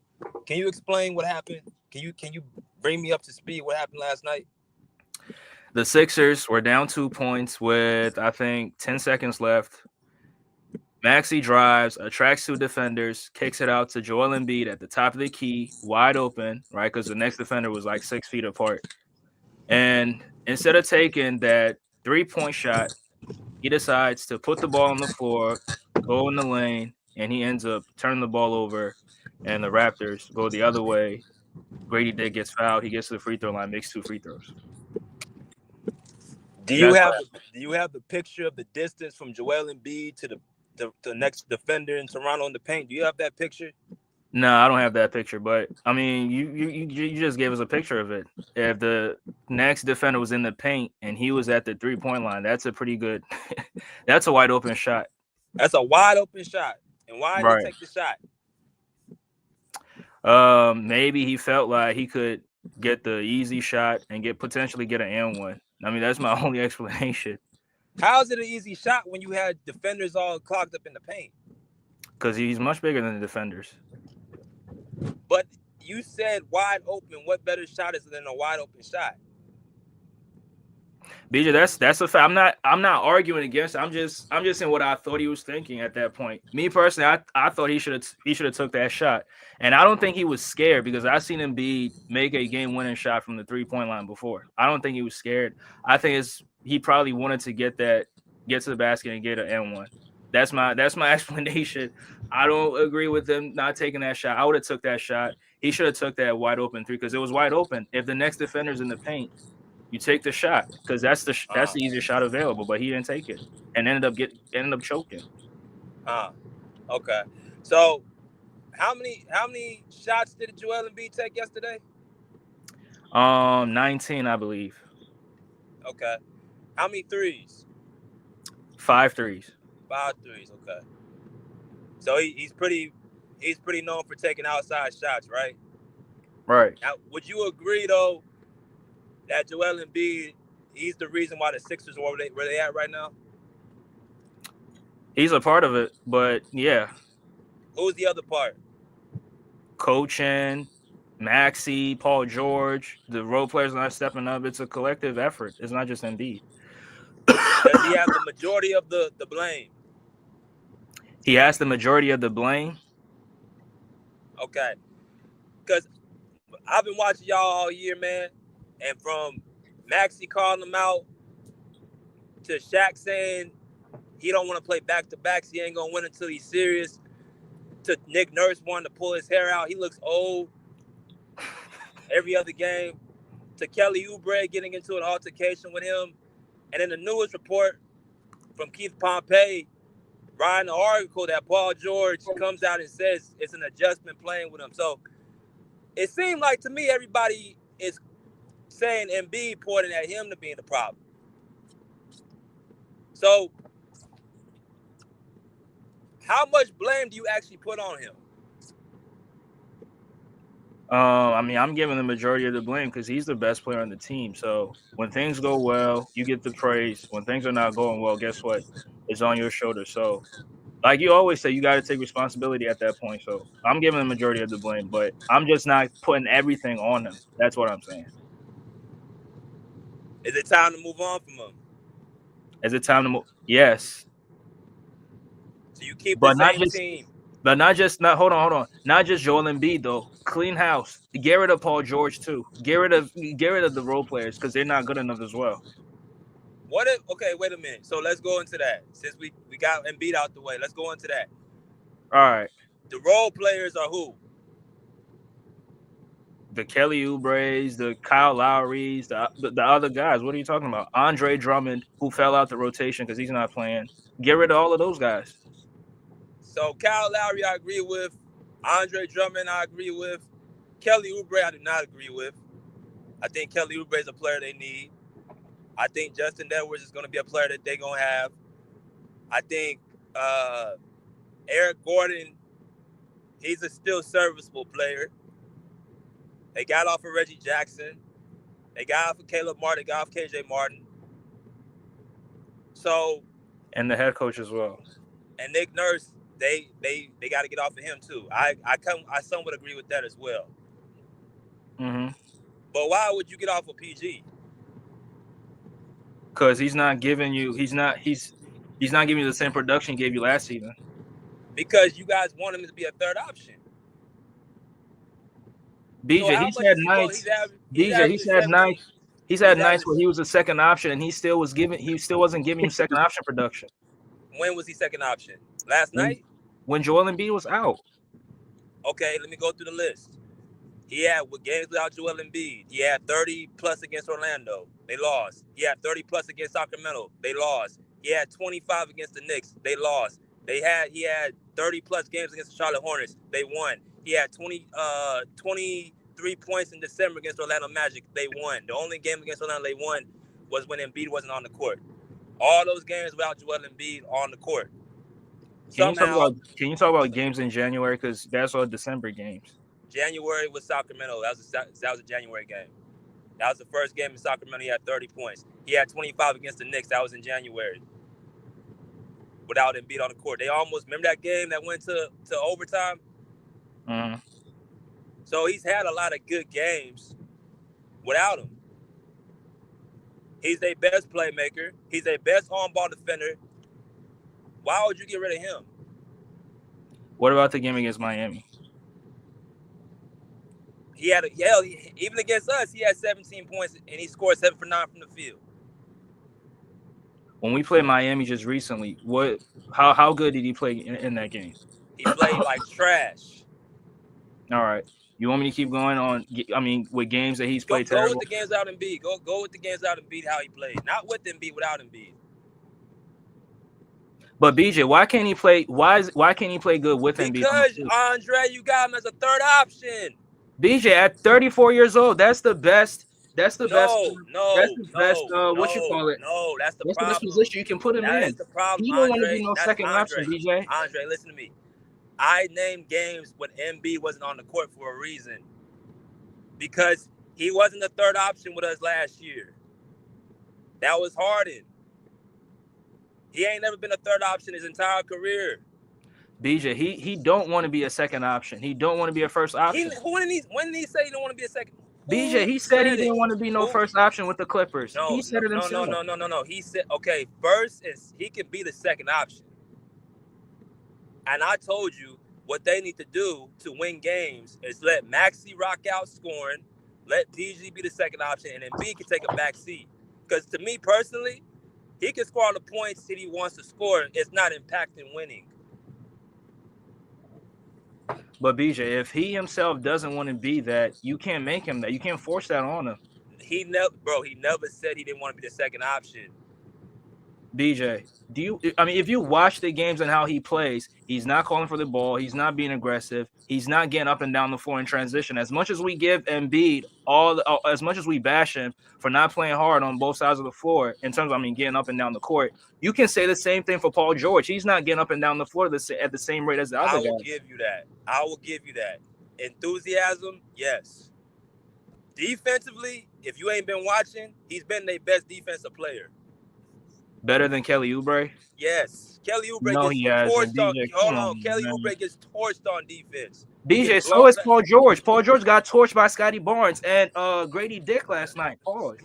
Can you explain what happened? Can you bring me up to speed what happened last night? The Sixers were down 2 points with, I think, 10 seconds left. Maxey drives, attracts 2 defenders, kicks it out to Joel Embiid at the top of the key, wide open, right? Because the next defender was like 6 feet apart. And instead of taking that 3-point shot, he decides to put the ball on the floor, go in the lane, and he ends up turning the ball over, and the Raptors go the other way. Grady Dick gets fouled. He gets to the free throw line, makes 2 free throws. Do you have the picture of the distance from Joel Embiid to the next defender in Toronto in the paint? Do you have that picture? No, I don't have that picture, but I mean, you just gave us a picture of it. If the next defender was in the paint and he was at the 3-point line, that's a pretty good. That's a wide open shot. That's a wide open shot. And why did he take the shot? Maybe he felt like he could get the easy shot and potentially get an and one. I mean, that's my only explanation. How is it an easy shot when you had defenders all clogged up in the paint? Because he's much bigger than the defenders. But you said wide open. What better shot is than a wide open shot? BJ, that's a fact. I'm not arguing against it. I'm just saying what I thought he was thinking at that point. Me personally, I thought he should have took that shot, and I don't think he was scared because I've seen him make a game winning shot from the 3-point line before. I don't think he was scared. I think he probably wanted to get to the basket and get an N1. That's my explanation. I don't agree with him not taking that shot. I would have took that shot. He should have took that wide open 3 because it was wide open. If the next defender's in the paint, you take the shot because that's the easiest shot available. But he didn't take it and ended up choking. Okay. So how many shots did Joel Embiid take yesterday? 19, I believe. Okay. How many threes? 5 threes. 5 threes. Okay. So he's pretty known for taking outside shots, right? Right. Now, would you agree though that Joel Embiid, he's the reason why the Sixers are where they at right now? He's a part of it, but yeah. Who's the other part? Coaching, Maxey, Paul George, the role players not stepping up. It's a collective effort. It's not just Embiid. Does he have the majority of the blame? He has the majority of the blame. Okay. Because I've been watching y'all all year, man. And from Maxey calling him out to Shaq saying he don't want to play back-to-backs, he ain't going to win until he's serious, to Nick Nurse wanting to pull his hair out, he looks old every other game, to Kelly Oubre getting into an altercation with him. And in the newest report from Keith Pompey, writing an article that Paul George comes out and says it's an adjustment playing with him. So it seemed like to me everybody is saying Embiid pointing at him to being the problem. So how much blame do you actually put on him? I mean, I'm giving the majority of the blame because he's the best player on the team. So when things go well, you get the praise. When things are not going well, guess what? It's on your shoulders. So, like you always say, you got to take responsibility at that point. So I'm giving the majority of the blame, but I'm just not putting everything on him. That's what I'm saying. Is it time to move on from him? Is it time to move? Yes. So you keep the same team. But hold on. Not just Joel Embiid though. Clean house. Get rid of Paul George too. Get rid of the role players because they're not good enough as well. Okay, wait a minute. So let's go into that. Since we got Embiid out the way, let's go into that. All right. The role players are who? The Kelly Oubres, the Kyle Lowrys, the other guys. What are you talking about? Andre Drummond, who fell out the rotation because he's not playing. Get rid of all of those guys. So Kyle Lowry, I agree with. Andre Drummond, I agree with. Kelly Oubre, I do not agree with. I think Kelly Oubre is a player they need. I think Justin Edwards is going to be a player that they're going to have. I think Eric Gordon, he's a still serviceable player. They got off of Reggie Jackson. They got off of Caleb Martin. They got off KJ Martin. So, and the head coach as well. And Nick Nurse, they got to get off of him too. I somewhat agree with that as well. Mm-hmm. But why would you get off of PG? Because he's not giving you the same production he gave you last season. Because you guys want him to be a third option. BJ, So how he's much had is he go- nights. he's aver- BJ, he's had 17 nights. He's had he's nights where averaging- he was a second option, and he still wasn't giving you second option production. When was he second option? Last night? When Joel Embiid was out. Okay, let me go through the list. He had with games without Joel Embiid. He had 30 plus against Orlando. They lost. He had 30 plus against Sacramento. They lost. He had 25 against the Knicks. They lost. He had 30 plus games against the Charlotte Hornets. They won. He had 23 points in December against Orlando Magic. They won. The only game against Orlando they won was when Embiid wasn't on the court. All those games without Joel Embiid on the court. Can you talk about games in January? Because that's all December games. January was Sacramento. That was a January game. That was the first game in Sacramento. He had 30 points. He had 25 against the Knicks. That was in January. Without Embiid on the court. They almost, remember that game that went to overtime? Mm-hmm. So he's had a lot of good games without him. He's their best playmaker. He's their best on-ball defender. Why would you get rid of him? What about the game against Miami? Even against us, he had 17 points and he scored 7 for 9 from the field. When we played Miami just recently, how good did he play in that game? He played like trash. All right. You want me to keep going on? I mean, with games that he's played Go terrible? with the games out Embiid. Go with the games out Embiid, how he played. Not with Embiid, without Embiid. But BJ, why can't he play? Why can't he play good with Embiid? Because Andre, you got him as a third option. BJ, at 34 years old, that's the best. That's the best. No, that's the best. What you call it? No, that's the That's problem. the best position you can put him in. That is the problem. He don't want to Andre. be no That's second option, Andre. BJ. Andre, listen to me. I named games when Embiid wasn't on the court for a reason. Because he wasn't the third option with us last year. That was Harden. He ain't never been a third option his entire career. BJ, he don't want to be a second option. He don't want to be a first option. When did he say he don't want to be a second? BJ, he said he didn't want to be no first option with the Clippers. No, he said it himself. No. He said, okay, first is he can be the second option. And I told you what they need to do to win games is let Maxey rock out scoring, let PG be the second option, and then B can take a back seat. Because to me personally, he can score all the points that he wants to score. It's not impacting winning. But BJ, if he himself doesn't want to be that, you can't make him that. You can't force that on him. He never said he didn't want to be the second option. BJ, if you watch the games and how he plays, he's not calling for the ball. He's not being aggressive. He's not getting up and down the floor in transition. As much as we give Embiid as much as we bash him for not playing hard on both sides of the floor in terms of, getting up and down the court, you can say the same thing for Paul George. He's not getting up and down the floor at the same rate as the other guys. I will give you that. Enthusiasm, yes. Defensively, if you ain't been watching, he's been their best defensive player. Better than Kelly Oubre? Yes. Kelly Oubre gets torched on. Kelly Oubre gets torched on defense. BJ, so is Paul George. Paul George got torched by Scotty Barnes and Grady Dick last night. Pause.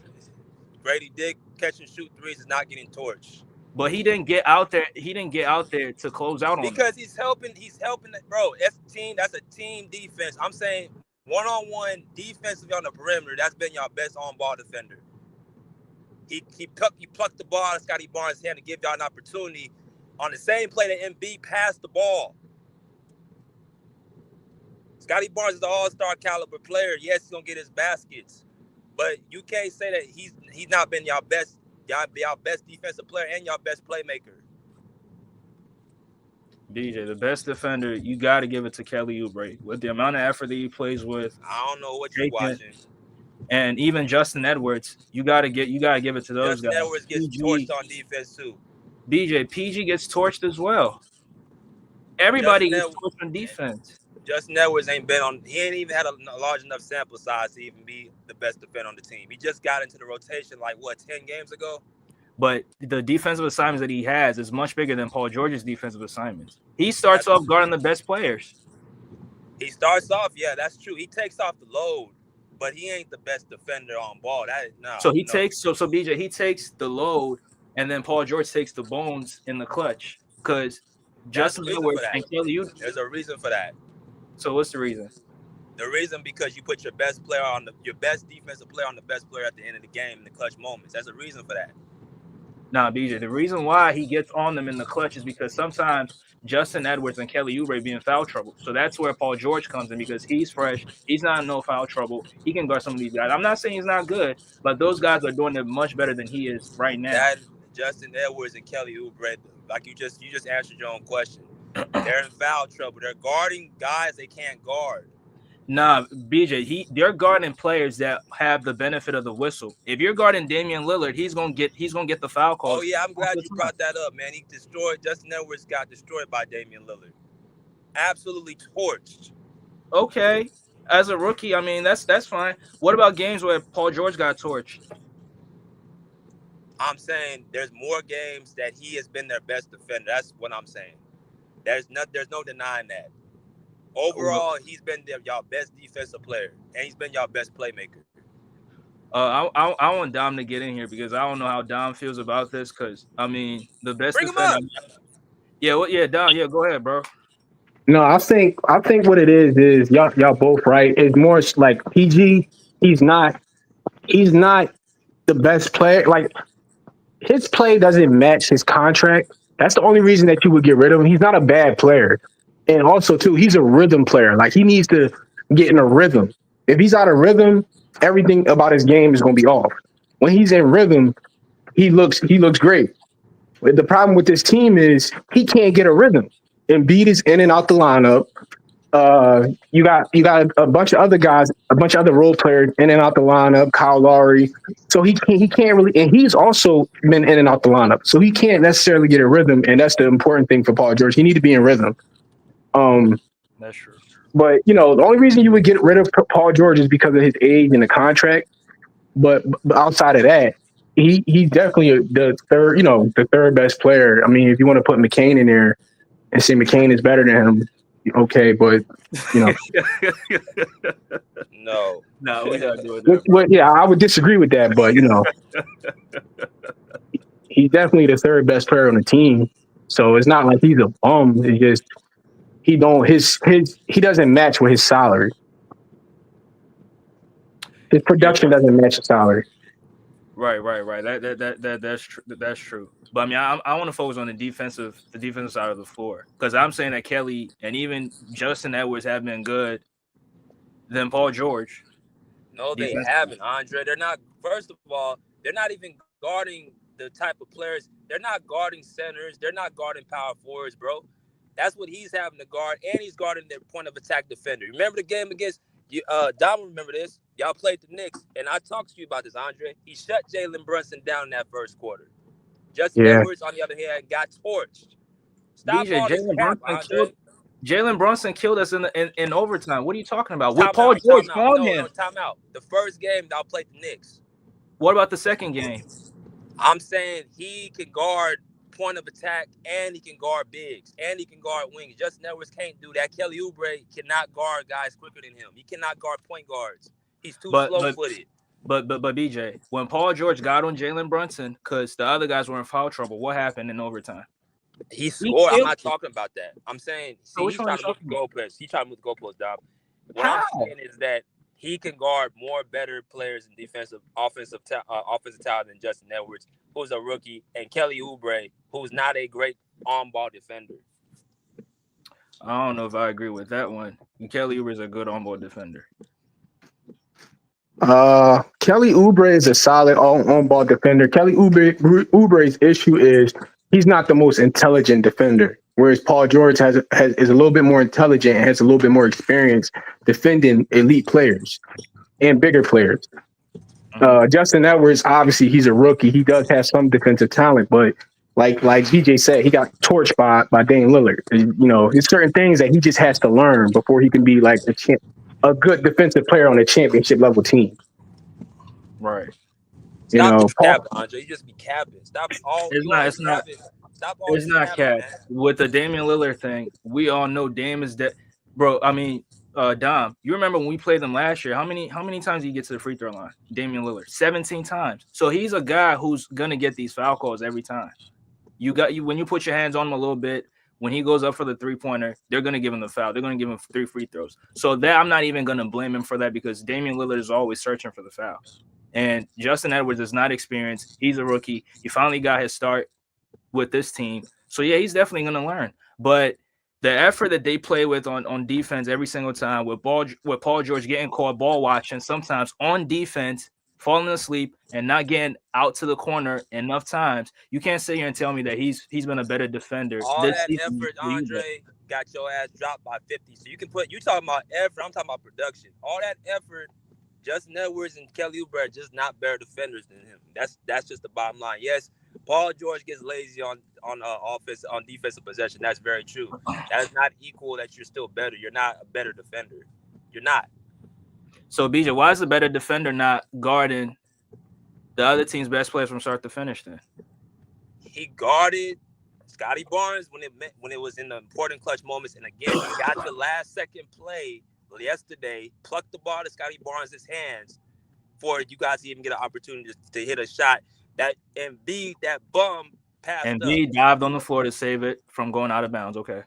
Grady Dick catch and shoot threes is not getting torched. But he didn't get out there. He didn't get out there to close out on because he's helping. Bro, that's a team defense. I'm saying one-on-one defensively on the perimeter. That's been your best on-ball defender. He plucked the ball out of Scotty Barnes' hand to give y'all an opportunity on the same play that Embiid passed the ball. Scotty Barnes is an all-star caliber player. Yes, he's gonna get his baskets, but you can't say that he's not been y'all best defensive player and y'all best playmaker. DJ, the best defender, you got to give it to Kelly Oubre with the amount of effort that he plays with. I don't know what you're watching. And even Justin Edwards, you gotta give it to those guys. Justin Edwards gets torched on defense too. BJ, PG gets torched as well. Everybody gets torched on defense. Justin Edwards ain't even had a large enough sample size to even be the best defender on the team. He just got into the rotation 10 games ago? But the defensive assignments that he has is much bigger than Paul George's defensive assignments. He starts off guarding the best players. He starts off, yeah, that's true. He takes off the load. but he ain't the best defender on ball. So BJ, he takes the load, and then Paul George takes the bones in the clutch because Justin Edwards and Kelly Oubre. There's a reason for that. So what's the reason? The reason because you put your best defensive player on the best player at the end of the game in the clutch moments. There's a reason for that. Nah, BJ. The reason why he gets on them in the clutch is because sometimes Justin Edwards and Kelly Oubre be in foul trouble. So that's where Paul George comes in because he's fresh. He's not in no foul trouble. He can guard some of these guys. I'm not saying he's not good, but those guys are doing it much better than he is right now. That Justin Edwards and Kelly Oubre, like you just answered your own question. They're in foul trouble. They're guarding guys they can't guard. Nah, BJ, they're guarding players that have the benefit of the whistle. If you're guarding Damian Lillard, he's gonna get the foul call. Oh yeah, I'm glad you brought that up, man. Justin Edwards got destroyed by Damian Lillard. Absolutely torched. Okay. As a rookie, I mean that's fine. What about games where Paul George got torched? I'm saying there's more games that he has been their best defender. That's what I'm saying. There's no denying that. Overall, he's been y'all best defensive player, and he's been y'all best playmaker. I want Dom to get in here because I don't know how Dom feels about this. Because I mean, the best Bring him defender. Yeah, Dom. Yeah, go ahead, bro. No, I think what it is y'all both right. It's more like PG. He's not the best player. Like his play doesn't match his contract. That's the only reason that you would get rid of him. He's not a bad player. And also, too, he's a rhythm player. Like, he needs to get in a rhythm. If he's out of rhythm, everything about his game is going to be off. When he's in rhythm, he looks great. But the problem with this team is he can't get a rhythm. Embiid is in and out the lineup. You got a bunch of other guys, a bunch of other role players in and out the lineup. Kyle Lowry, so he can't really, and he's also been in and out the lineup, so he can't necessarily get a rhythm. And that's the important thing for Paul George. He need to be in rhythm. That's true. But the only reason you would get rid of Paul George is because of his age and the contract. But outside of that, he's definitely the third best player. I mean, if you want to put McCain in there and say McCain is better than him, okay, but no, we're not doing that. Well, yeah, I would disagree with that, but he's definitely the third best player on the team. So it's not like he's a bum. It's just he doesn't match with his salary. His production doesn't match his salary. Right. That's true. That's true. But I mean, I want to focus on the defensive side of the floor because I'm saying that Kelly and even Justin Edwards have been good than Paul George. No, they haven't, Andre. They're not. First of all, they're not even guarding the type of players. They're not guarding centers. They're not guarding power forwards, bro. That's what he's having to guard, and he's guarding their point of attack defender. Remember the game against you? Dom, remember this? Y'all played the Knicks, and I talked to you about this, Andre. He shut Jalen Brunson down in that first quarter. Justin Edwards, on the other hand, got torched. Stop all this cap, Andre. Jalen Brunson killed us in overtime. What are you talking about? With Paul George on him. No, time out. The first game, y'all played the Knicks. What about the second game? I'm saying he can guard point of attack, and he can guard bigs, and he can guard wings. Justin Edwards can't do that. Kelly Oubre cannot guard guys quicker than him. He cannot guard point guards. He's too slow-footed. But BJ, when Paul George got on Jalen Brunson, because the other guys were in foul trouble, what happened in overtime? He scored. I'm not talking about that. I'm saying he's trying to move the goalposts. He's trying to move the goalposts, Dom. What I'm saying is that he can guard more better players in offensive talent than Justin Edwards, who's a rookie, and Kelly Oubre, who's not a great on-ball defender. I don't know if I agree with that one. Kelly Oubre is a good on-ball defender. Kelly Oubre is a solid on-ball defender. Kelly Oubre's issue is he's not the most intelligent defender, whereas Paul George is a little bit more intelligent and has a little bit more experience defending elite players and bigger players. Justin Edwards, obviously, he's a rookie. He does have some defensive talent, but like DJ said, he got torched by Dame Lillard. There's certain things that he just has to learn before he can be like a good defensive player on a championship level team. Right. Stop capping, Andre. You just be capping. Stop all. It's not cap. With the Damian Lillard thing, we all know Dame is that. Bro, I mean, Dom, you remember when we played them last year? How many times did he get to the free throw line? Damian Lillard, 17 times. So he's a guy who's gonna get these foul calls every time. When you put your hands on him a little bit, when he goes up for the 3-pointer, they're gonna give him the foul. They're gonna give him 3 free throws. So that I'm not even gonna blame him for that because Damian Lillard is always searching for the fouls. And Justin Edwards is not experienced. He's a rookie. He finally got his start with this team. So yeah, he's definitely gonna learn. But the effort that they play with on defense every single time with Paul George getting caught ball watching, sometimes on defense, falling asleep and not getting out to the corner enough times, you can't sit here and tell me that he's been a better defender. All this that season effort, than you did. Andre, got your ass dropped by 50. So you talking about effort, I'm talking about production. All that effort, Justin Edwards and Kelly Oubre are just not better defenders than him. That's just the bottom line. Yes, Paul George gets lazy on defensive possession. That's very true. That is not equal that you're still better. You're not a better defender. You're not. So BJ, why is the better defender not guarding the other team's best players from start to finish then? He guarded Scotty Barnes when it was in the important clutch moments. And again, he got the last second play yesterday, plucked the ball to Scotty Barnes' hands for you guys to even get an opportunity to hit a shot. That Embiid, that bum passed up. Embiid dived on the floor to save it from going out of bounds. Okay.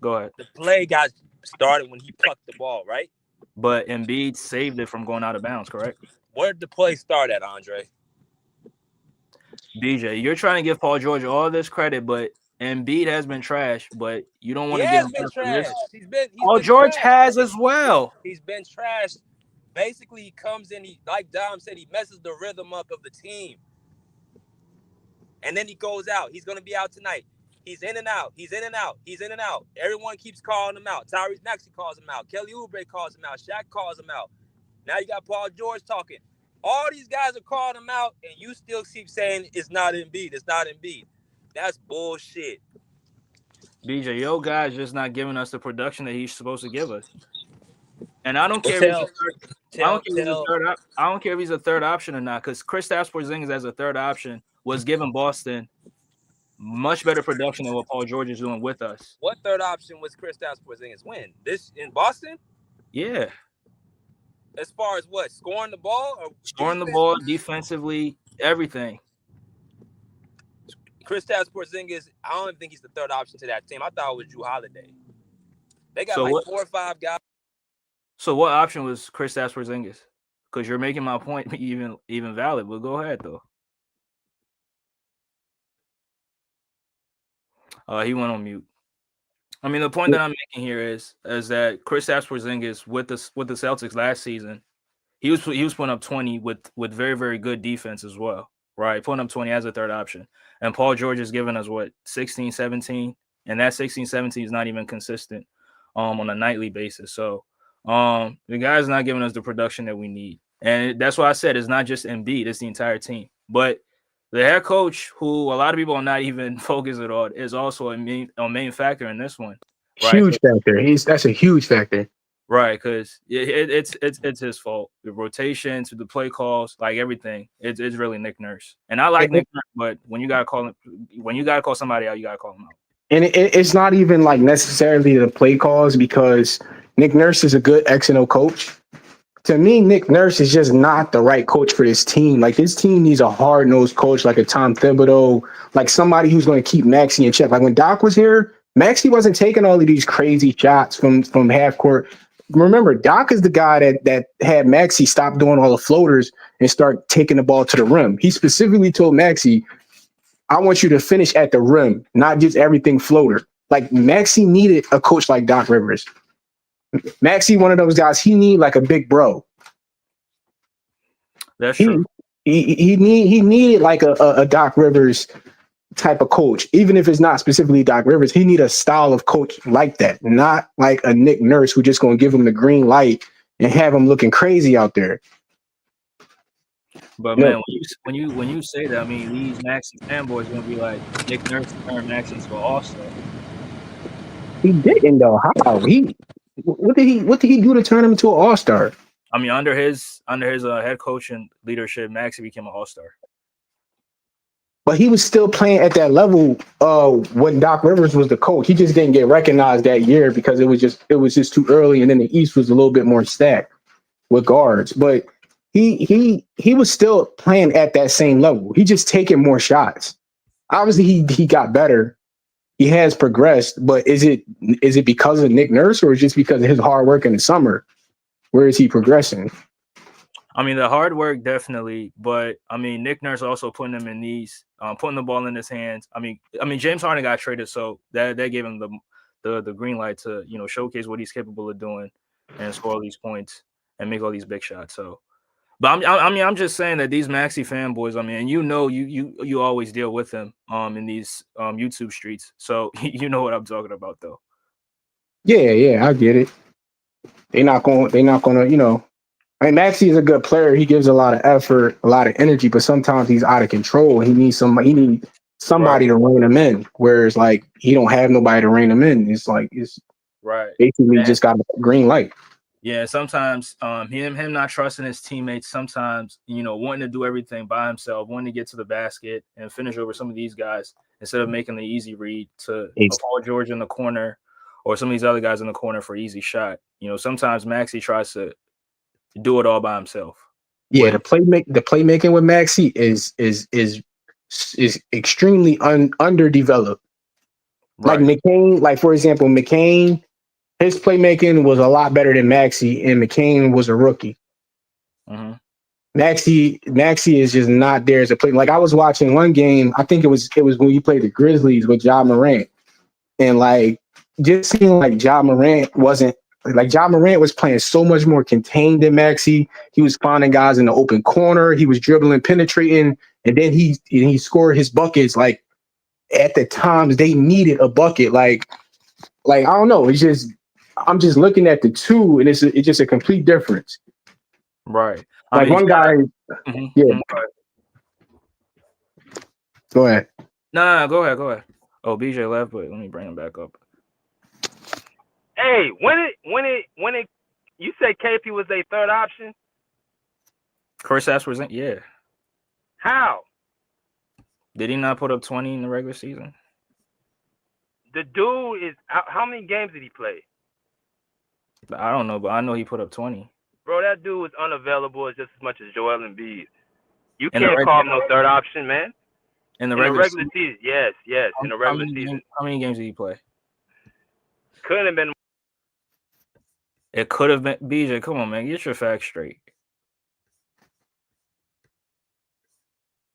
Go ahead. The play got started when he plucked the ball, right? But Embiid saved it from going out of bounds, correct? Where did the play start at, Andre? BJ, you're trying to give Paul George all this credit, but Embiid has been trash, but you don't want to give him been credit trash. for He's Paul been George trash. has as well. He's been trash. Basically, he comes in, like Dom said, he messes the rhythm up of the team. And then he goes out. He's going to be out tonight. He's in and out. He's in and out. He's in and out. Everyone keeps calling him out. Tyrese Maxey calls him out. Kelly Oubre calls him out. Shaq calls him out. Now you got Paul George talking. All these guys are calling him out, and you still keep saying it's not Embiid. It's not Embiid. That's bullshit. BJ, yo guy's just not giving us the production that he's supposed to give us. And I don't care if he's a third option or not, because Kristaps Porzingis as a third option was giving Boston much better production than what Paul George is doing with us. What third option was Kristaps Porzingis win? This in Boston? Yeah. As far as what? Scoring the ball? Or scoring the ball, defensively, everything. Kristaps Porzingis, I don't even think he's the third option to that team. I thought it was Drew Holiday. They got So 4 or 5 guys. So what option was Kristaps Porzingis? Because you're making my point even valid, but go ahead though. He went on mute. I mean, the point that I'm making here is that Kristaps Porzingis with the Celtics last season, he was putting up 20 with very, very good defense as well, right? Putting up 20 as a third option. And Paul George is giving us 16, 17, and that 16, 17 is not even consistent on a nightly basis. So the guy's not giving us the production that we need. And that's why I said it's not just Embiid, it's the entire team. But the head coach, who a lot of people are not even focusing on, is also a main factor in this one. Right? Huge factor. That's a huge factor. Right, because it's his fault. The rotations, the play calls, like everything, it's really Nick Nurse. And I like Nick Nurse, but when you gotta call somebody out, you gotta call him out. And it's not even like necessarily the play calls, because Nick Nurse is a good X and O coach. To me, Nick Nurse is just not the right coach for this team. Like, this team needs a hard-nosed coach like a Tom Thibodeau, like somebody who's going to keep Maxey in check. Like when Doc was here, Maxey wasn't taking all of these crazy shots from half court. Remember, Doc is the guy that had Maxey stop doing all the floaters and start taking the ball to the rim. He specifically told Maxey, I want you to finish at the rim, not just everything floater. Like, Maxey needed a coach like Doc Rivers. Maxey, one of those guys, he need like a big bro. That's true. He needed like a Doc Rivers type of coach. Even if it's not specifically Doc Rivers, he need a style of coach like that, not like a Nick Nurse who just gonna give him the green light and have him looking crazy out there. But man, when you say that, I mean, these Maxey fanboys gonna be like, Nick Nurse turned Maxey into an all-star. He didn't though. How? What did he do to turn him into an all-star? I mean, under his head coach and leadership, Maxey became an all-star. but he was still playing at that level when Doc Rivers was the coach. He just didn't get recognized that year because it was just too early, and then the East was a little bit more stacked with guards. But he was still playing at that same level. He just taking more shots. Obviously, he got better. He has progressed, but is it because of Nick Nurse or just because of his hard work in the summer? Where is he progressing? I mean, the hard work definitely, but I mean, Nick Nurse also putting him in these, putting the ball in his hands. I mean, James Harden got traded, so that gave him the green light to showcase what he's capable of doing and score all these points and make all these big shots. So, but I'm just saying that these Maxey fanboys, I mean, you always deal with them in these YouTube streets, so you know what I'm talking about, though. Yeah, I get it. They're not gonna. I mean, Maxey is a good player. He gives a lot of effort, a lot of energy, but sometimes he's out of control. He needs somebody Right. to rein him in. Whereas, like, he don't have nobody to rein him in. It's Right. basically just got a green light. Yeah, sometimes him not trusting his teammates, sometimes wanting to do everything by himself, wanting to get to the basket and finish over some of these guys instead of making the easy read to Paul George in the corner or some of these other guys in the corner for easy shot. Sometimes Maxey tries to do it all by himself. Yeah, the playmaking with Maxey is extremely underdeveloped. Right. Like McCain, like for example, McCain, his playmaking was a lot better than Maxey, and McCain was a rookie. Mm-hmm. Maxey is just not there as a player. Like I was watching one game, I think it was when you played the Grizzlies with Ja Morant, and like just seeing like Ja Morant was playing so much more contained than Maxey. He was finding guys in the open corner. He was dribbling, penetrating, and then he scored his buckets. Like at the times they needed a bucket. Like I don't know. It's just I'm just looking at the two, and it's just a complete difference. Right. Like one guy. Mm-hmm. Yeah. Mm-hmm. Go ahead. No, go ahead. Oh, BJ left, but let me bring him back up. Hey, when it you say KP was a third option? Kristaps was in, yeah. How? Did he not put up 20 in the regular season? The dude is how many games did he play? I don't know, but I know he put up 20. Bro, that dude was unavailable just as much as Joel Embiid. You can't call him no third option, man. In the regular season, yes. In the regular season. How many games did he play? Couldn't have been. It could have been. BJ, come on, man. Get your facts straight.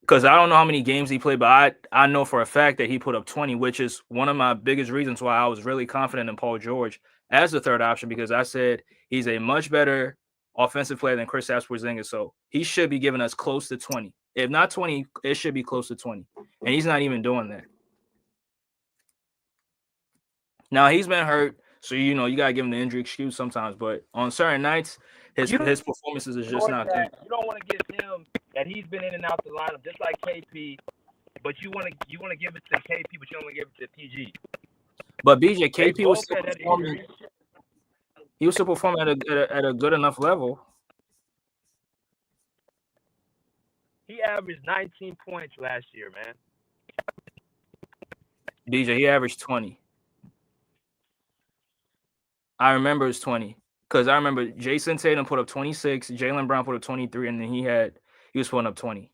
Because I don't know how many games he played, but I know for a fact that he put up 20, which is one of my biggest reasons why I was really confident in Paul George as the third option, because I said he's a much better offensive player than Kristaps Porzingis, so he should be giving us close to 20. If not 20, it should be close to 20, and he's not even doing that. Now, he's been hurt, so you got to give him the injury excuse sometimes, but on certain nights, his performances is just not good. You don't want to give him that he's been in and out the lineup just like KP, but you want to give it to KP, but you don't want to give it to PG. But BJ, KP was still performing. He was still performing at a good enough level. He averaged 19 points last year, man. BJ, he averaged 20. I remember it was 20 because I remember Jason Tatum put up 26, Jaylen Brown put up 23, and then he was putting up 20.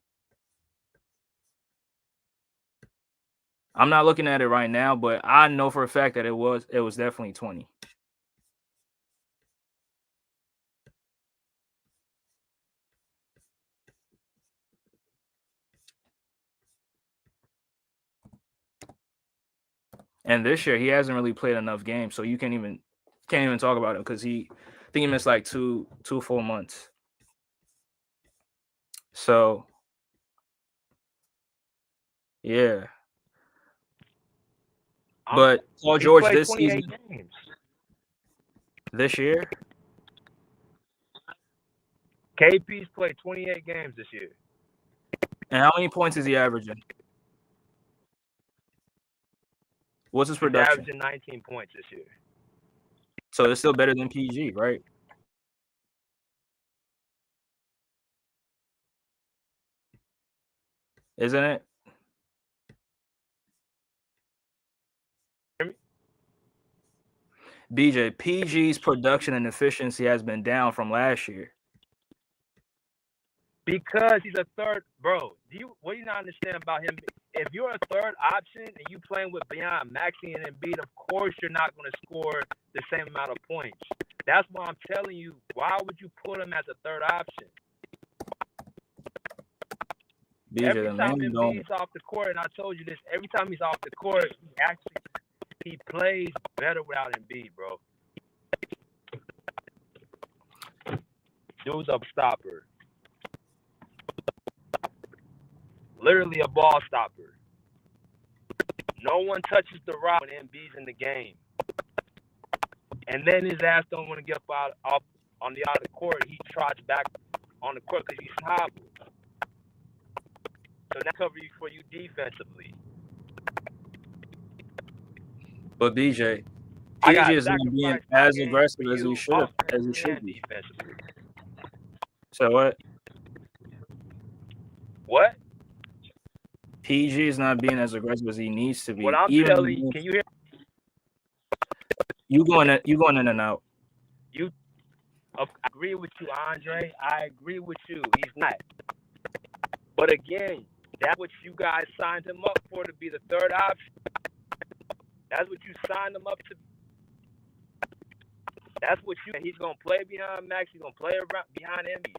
I'm not looking at it right now, but I know for a fact that it was definitely 20. And this year he hasn't really played enough games, so you can't even talk about him because I think he missed like two full months. So yeah. But Paul George this season, games. This year, KP's played 28 games this year. And how many points is he averaging? What's his production? He's averaging 19 points this year. So it's still better than PG, right? Isn't it? BJ, PG's production and efficiency has been down from last year. Because he's a third, bro. What do you not understand about him? If you're a third option and you playing with beyond Maxey and Embiid, of course you're not going to score the same amount of points. That's why I'm telling you, why would you put him as a third option? BJ, Every the time man don't. Embiid's off the court, and I told you this, every time he's off the court, he plays better without Embiid, bro. Dude's a stopper. Literally a ball stopper. No one touches the rock when Embiid's in the game. And then his ass don't want to get up on the other court. He trots back on the court because he's hobbled. So that covers for you defensively. But BJ, I got PG is not being sacrificed my as game aggressive for as he you should be. offensively and defensively. So what? What? PG is not being as aggressive as he needs to be. What I'm Even telling you, can you hear? you going in and out. I agree with you, Andre. I agree with you. He's not. But again, that's what you guys signed him up for, to be the third option. That's what you signed him up to. That's what he's going to play behind Max. He's going to play behind Embiid.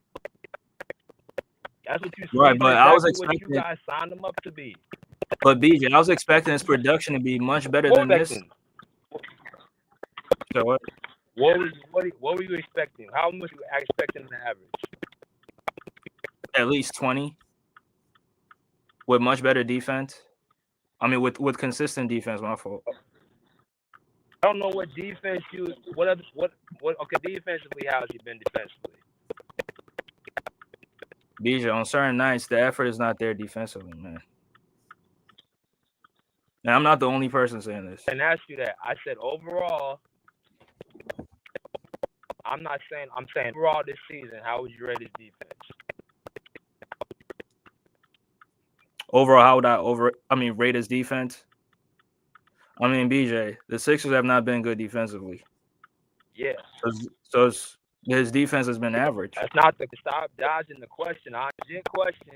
That's what you Right, but I was what expecting. you guys signed him up to be. But BJ, I was expecting his production to be much better than this. So what? What were you expecting? How much were you expecting on average? At least 20. With much better defense. I mean, with consistent defense. My fault. I don't know what defense you. What? Okay, defensively, how has he been defensively? BJ, on certain nights, the effort is not there defensively, man. And I'm not the only person saying this. I didn't ask you that. I said overall. I'm saying overall this season, how would you rate his defense? Overall, how would I rate his defense? I mean, BJ, the Sixers have not been good defensively. Yeah. So his defense has been average. That's not the stop dodging the question. I didn't question.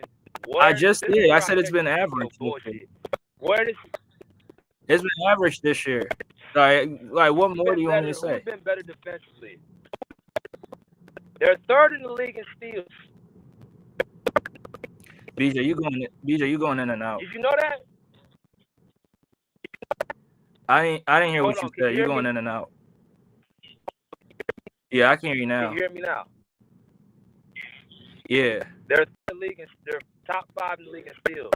I just did. I said it's been average. It's been average this year. Like what more do you want me to say? Who's been better defensively? They're third in the league in steals. BJ, you going in and out. Did you know that? I didn't hear what you said. You're going me? in and out. Yeah, I can hear you now. Can you hear me now? Yeah. They're top 5 in the league in steals.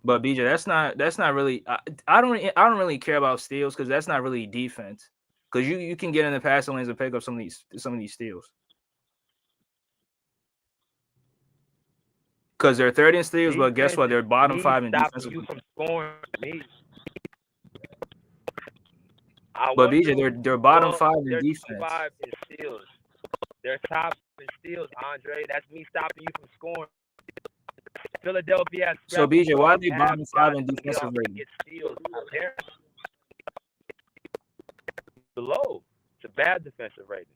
But BJ, that's not really. I don't really care about steals because that's not really defense. Because you can get in the passing lanes and pick up some of these steals. Because they're 30 in steals, but guess what? They're bottom 5 in defense. You from scoring me. But BJ, they're bottom 5 in defense. Top 5 in steals. They're top in steals, Andre. That's me stopping you from scoring. Philadelphia. So BJ, why are they bottom 5 in defensive rating? Get steals. Below. It's a bad defensive rating.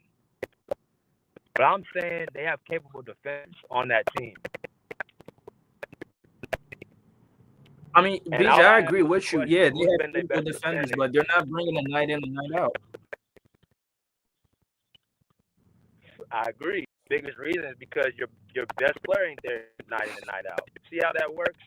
But I'm saying they have capable defense on that team. I mean, BJ, I agree with you. Yeah, they have capable defenders, but they're not bringing a night in and night out. I agree. Biggest reason is because your best player ain't there night in and night out. See how that works?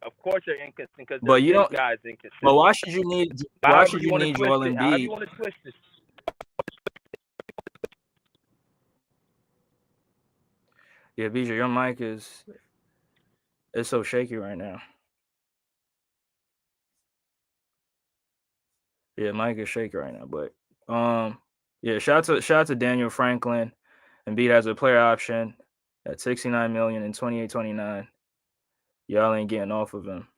Of course they're inconsistent because the guys inconsistent. But why should you need Joel Embiid? How do you want to twist this? Yeah, BJ, your mic is so shaky right now. Yeah, mic is shaky right now. But yeah, shout out to Daniel Franklin. Embiid has a player option at $69 million in 28-29. Y'all ain't getting off of him.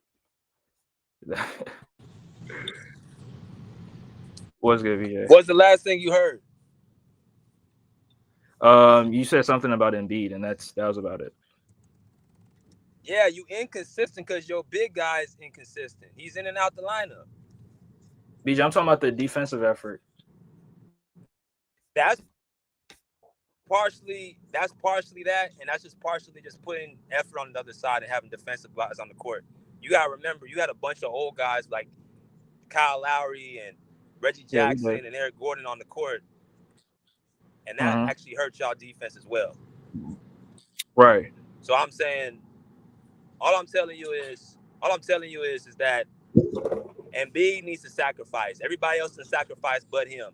What's good, BJ? What's the last thing you heard? You said something about Embiid, and that was about it. Yeah, you inconsistent because your big guy is inconsistent. He's in and out the lineup. BJ, I'm talking about the defensive effort. That's partially that, and that's just partially just putting effort on the other side and having defensive guys on the court. You gotta remember, you had a bunch of old guys like Kyle Lowry and Reggie Yeah, Jackson and Eric Gordon on the court, and that Mm-hmm. actually hurt y'all defense as well. Right. So I'm saying, all I'm telling you is that Embiid needs to sacrifice. Everybody else can sacrifice but him.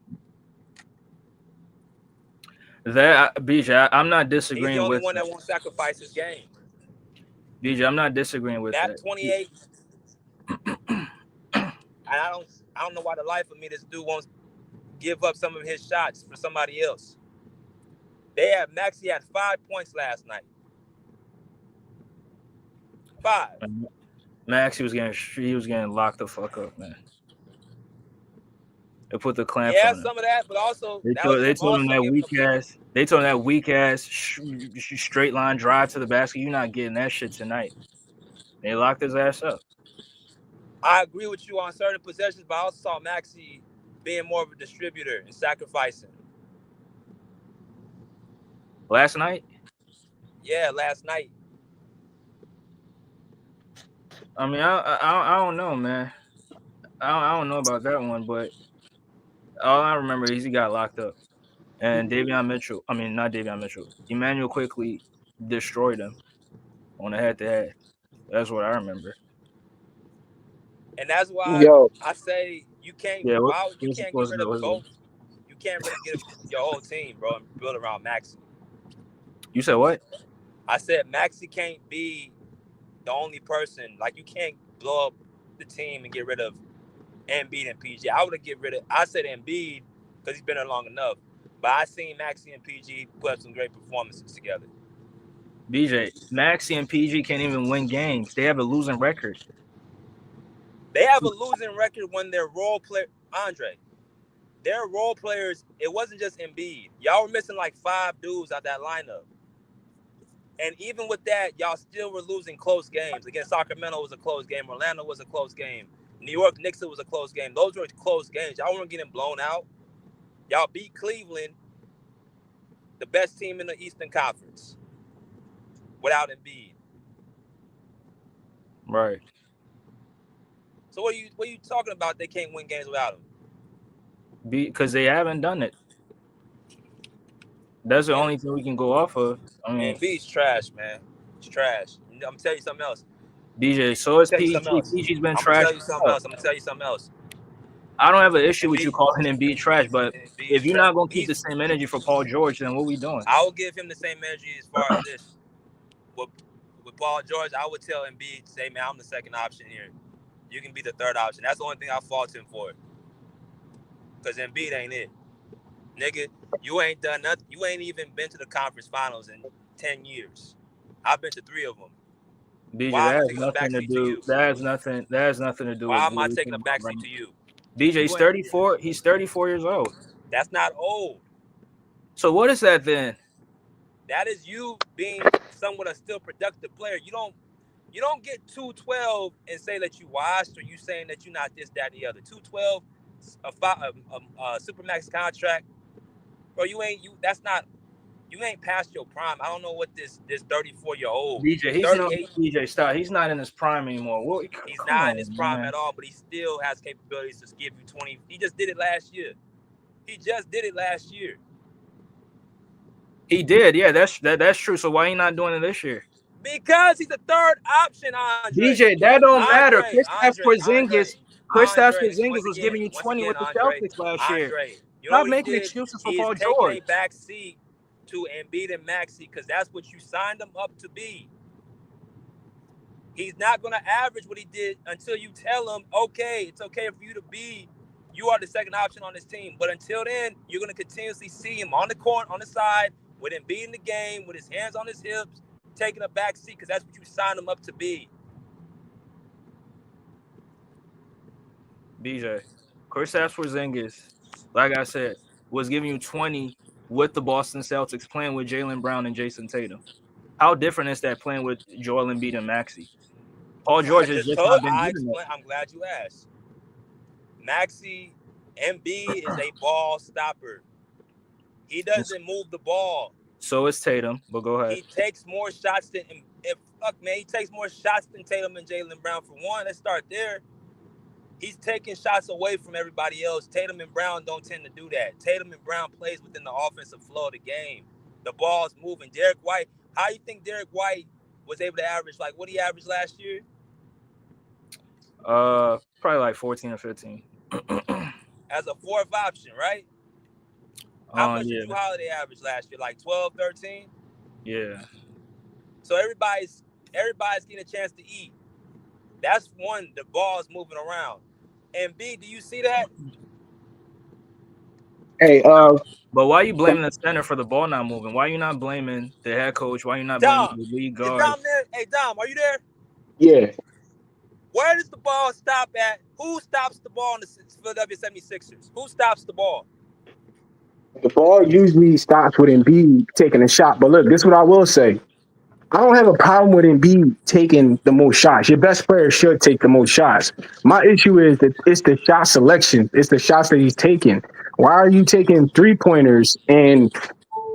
That BJ, I'm not He's disagreeing the only with one that. that won't sacrifice his game. BJ, I'm not disagreeing with That that. 28. I don't know why the life of me this dude won't give up some of his shots for somebody else. Maxey had 5 points last night. 5. Max, he was getting locked the fuck up, man. They put the clamps on him. Some of that, but also They told him that weak ass straight line drive to the basket. You're not getting that shit tonight. They locked his ass up. I agree with you on certain possessions, but I also saw Maxey being more of a distributor and sacrificing. Last night? Yeah, last night. I mean, I don't know, man. I don't know about that one, but all I remember is he got locked up. And Emmanuel quickly destroyed him on a head-to-head. That's what I remember. And that's why I say you can't get rid of both. You can't really get your whole team, bro, and build around Maxey. You said what? I said Maxey can't be the only person. Like, you can't blow up the team and get rid of Embiid and PG. I said Embiid because he's been there long enough. But I seen Maxey and PG put up some great performances together. BJ, Maxey and PG can't even win games. They have a losing record. They have a losing record when they're role player. Andre, their role players, it wasn't just Embiid. Y'all were missing like 5 dudes out that lineup. And even with that, y'all still were losing close games. Against Sacramento was a close game. Orlando was a close game. New York Knicks was a close game. Those were close games. Y'all weren't getting blown out. Y'all beat Cleveland, the best team in the Eastern Conference, without Embiid. Right. So what are you talking about? They can't win games without him. Because they haven't done it. That's the only thing we can go off of. I mean, Embiid's trash, man. He's trash. I'm gonna tell you something else. BJ, so is PG. PG's been trash. I'm gonna tell you something else. I don't have an issue with you calling Embiid trash, but if you're not gonna keep the same energy for Paul George, then what are we doing? I will give him the same energy as far as this. With Paul George, I would tell Embiid, say, man, I'm the second option here. You can be the third option. That's the only thing I fault him for. Because Embiid ain't it. Nigga, you ain't done nothing. You ain't even been to the conference finals in 10 years. I've been to 3 of them. BJ, that has nothing to do. That has nothing to do. Why am I taking a backseat to you? BJ's 34. He's 34 years old. That's not old. So what is that then? That is you being somewhat a still productive player. You don't get 212 and say that you washed, or you saying that you're not this, that, and the other. 212, a supermax contract, bro. You ain't past your prime. I don't know what this 34-year-old. BJ, stop. He's not in his prime anymore. He's not in his prime at all, but he still has capabilities to give you 20. He just did it last year. He did, yeah. That's true. So why he not doing it this year? Because he's the third option, Andre. BJ, that don't matter. Kristaps Porzingis was giving you 20 with the Celtics last year. Stop making excuses for Paul George. He's taking a back seat to Embiid and Maxey because that's what you signed him up to be. He's not going to average what he did until you tell him, okay, it's okay for you to be, you are the second option on this team. But until then, you're going to continuously see him on the court, on the side, with Embiid in the game, with his hands on his hips, taking a back seat because that's what you signed him up to be. BJ, Kristaps Porzingis, like I said, was giving you 20 with the Boston Celtics playing with Jaylen Brown and Jason Tatum. How different is that playing with Joel Embiid and Maxey? Paul George has just not been good enough. I'm glad you asked. Maxey Embiid is a ball stopper. He doesn't move the ball. So is Tatum, but go ahead. He takes more shots than he takes more shots than Tatum and Jaylen Brown. For one, let's start there. He's taking shots away from everybody else. Tatum and Brown don't tend to do that. Tatum and Brown plays within the offensive flow of the game. The ball's moving. Derek White, how you think Derek White was able to average, like, what he averaged last year? Probably like 14 or 15. As a fourth option, right? How much did Jrue Holiday average last year? Like 12, 13? Yeah. So everybody's getting a chance to eat. That's one, the ball's moving around. And B, do you see that? Hey, but why are you blaming the center for the ball not moving? Why are you not blaming the head coach? Why are you not blaming the lead guard? Is Dom there? Hey, Dom, are you there? Yeah. Where does the ball stop at? Who stops the ball in the Philadelphia 76ers? Who stops the ball? The ball usually stops with Embiid taking a shot. But look, this is what I will say. I don't have a problem with Embiid taking the most shots. Your best player should take the most shots. My issue is that it's the shot selection. It's the shots that he's taking. Why are you taking three-pointers and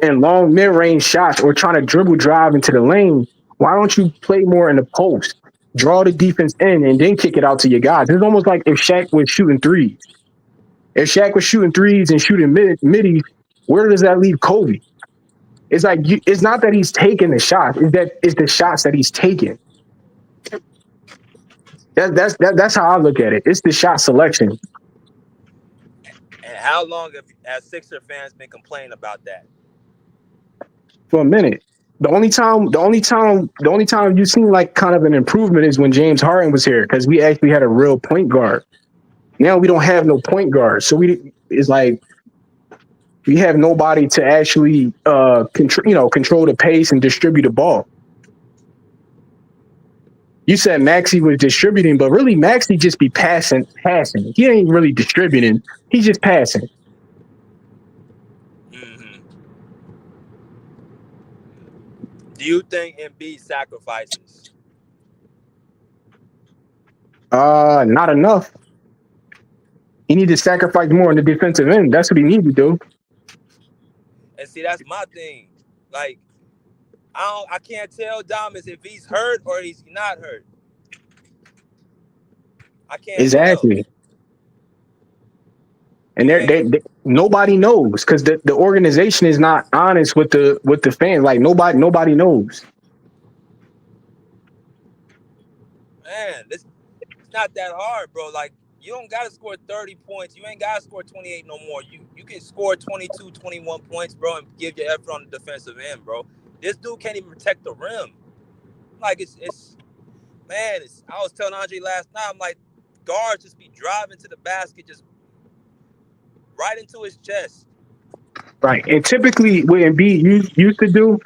long mid-range shots or trying to dribble drive into the lane? Why don't you play more in the post? Draw the defense in and then kick it out to your guys. It's almost like if Shaq was shooting threes. If Shaq was shooting threes and shooting middies, where does that leave Kobe? It's like it's not that he's taking the shots; it's the shots that he's taking. That's how I look at it. It's the shot selection. And how long have Sixer fans been complaining about that? For a minute. The only time you've seen like kind of an improvement is when James Harden was here, because we actually had a real point guard. Now we don't have no point guard, so it's like we have nobody to actually control the pace and distribute the ball. You said Maxey was distributing, but really Maxey just be passing. He ain't really distributing. He's just passing. Mm-hmm. Do you think Embiid sacrifices? Not enough. He need to sacrifice more on the defensive end. That's what he needs to do. And see, that's my thing. Like, I can't tell Thomas if he's hurt or he's not hurt. I can't exactly. Tell. And they nobody knows because the organization is not honest with the fans. Like nobody knows. Man, it's not that hard, bro. Like, you don't got to score 30 points. You ain't got to score 28 no more. You can score 22, 21 points, bro, and give your effort on the defensive end, bro. This dude can't even protect the rim. Like, I was telling Andre last night, I'm like, guards just be driving to the basket, just right into his chest. Right. And typically what Embiid used to do,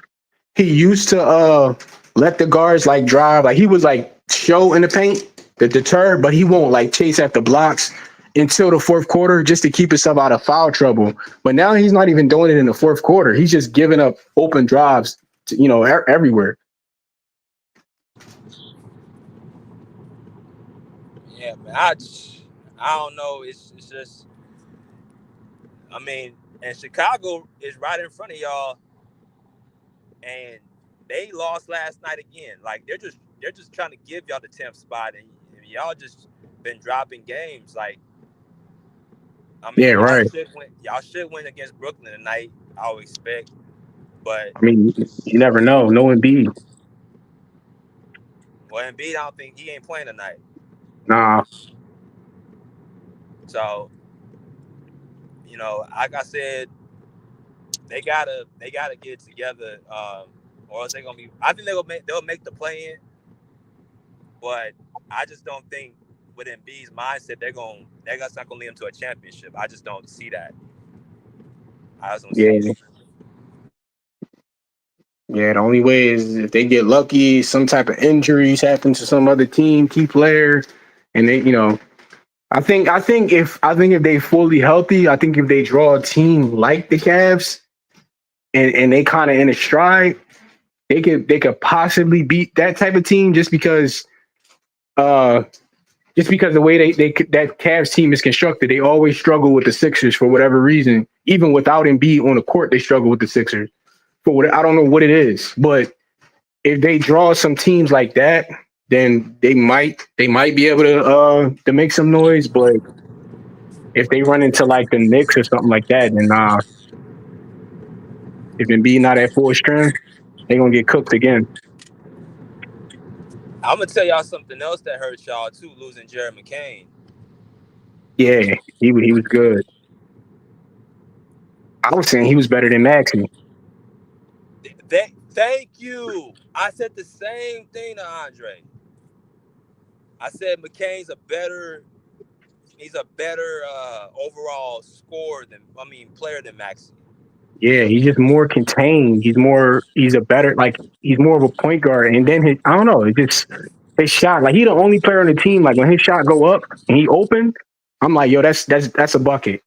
he used to let the guards like drive. Like he was like show in the paint, the deter, but he won't like chase after blocks until the fourth quarter just to keep himself out of foul trouble. But now he's not even doing it in the fourth quarter. He's just giving up open drives to, everywhere. Yeah, man. I don't know. It's just, I mean, and Chicago is right in front of y'all, and they lost last night again. Like they're just trying to give y'all the 10th spot, and y'all just been dropping games. Like, I mean, yeah, right. Y'all should win against Brooklyn tonight. I would expect, but I mean, you never know. No Embiid. Well, Embiid, I don't think he ain't playing tonight. Nah. So, like I said, they gotta get it together, or else they're gonna be. I think they'll make the play in, but I just don't think with Embiid's mindset that's not gonna lead them to a championship. I just don't see that. I just don't see it. Yeah, the only way is if they get lucky, some type of injuries happen to some other team, key player, and they, I think if they fully healthy, I think if they draw a team like the Cavs and they kind of in a stride, they could possibly beat that type of team just because the way that Cavs team is constructed, they always struggle with the Sixers for whatever reason. Even without Embiid on the court, they struggle with the Sixers. For what I don't know what it is, but if they draw some teams like that, then they might be able to make some noise. But if they run into like the Knicks or something like that, then if Embiid not at full strength, they're gonna get cooked again. I'm gonna tell y'all something else that hurt y'all too, losing Jared McCain. Yeah, he was good. I was saying he was better than Maxey. Thank you. I said the same thing to Andre. I said McCain's a better overall player than Maxey. Yeah, he's just more contained. He's more of a point guard. And then I don't know, his shot, like he the only player on the team, like when his shot go up and he open, I'm like, yo, that's a bucket.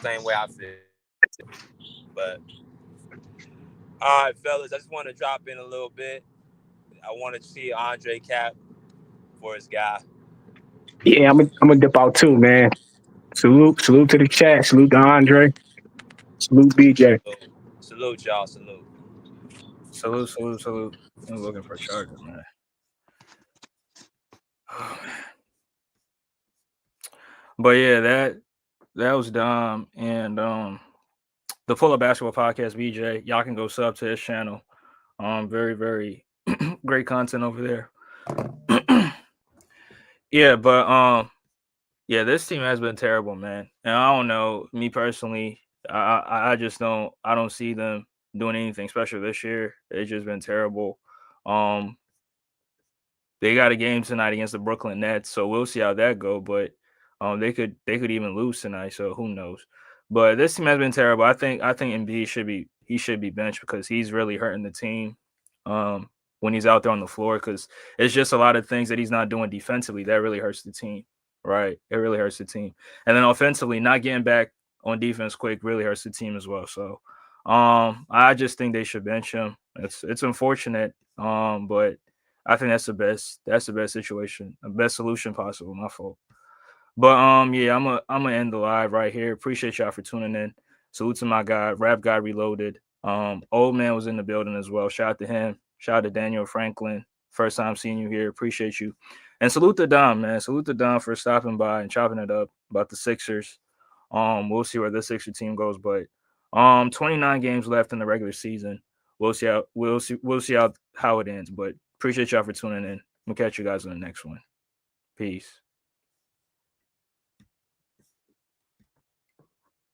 Same way I feel. But all right, fellas, I just want to drop in a little bit. I want to see Andre cap for his guy. Yeah, I'm gonna dip out too, man. Salute to the chat. Salute to Andre. Salute BJ. Salute y'all. Salute. Salute. I'm looking for a charger, man. Oh, man. But yeah, that was Dom and the Full of Basketball Podcast, BJ. Y'all can go sub to his channel. Very, very great content over there. Yeah, but yeah, this team has been terrible, man. And I don't know, me personally, I just don't see them doing anything special this year. It's just been terrible. They got a game tonight against the Brooklyn Nets, so we'll see how that go. But they could even lose tonight, so who knows? But this team has been terrible. I think Embiid should be benched because he's really hurting the team when he's out there on the floor, because it's just a lot of things that he's not doing defensively that really hurts the team. Right, it really hurts the team, and then offensively, not getting back on defense quick really hurts the team as well. So, I just think they should bench him. It's unfortunate, but I think that's the best situation, the best solution possible. My fault. But yeah, I'm gonna end the live right here. Appreciate y'all for tuning in. Salute to my guy, Rap God Reloaded. Old Man was in the building as well. Shout out to him. Shout out to Daniel Franklin. First time seeing you here. Appreciate you. And salute to Dom, man. Salute to Dom for stopping by and chopping it up about the Sixers. We'll see where the Sixer team goes, but 29 games left in the regular season. We'll see how it ends. But appreciate y'all for tuning in. We'll catch you guys on the next one. Peace.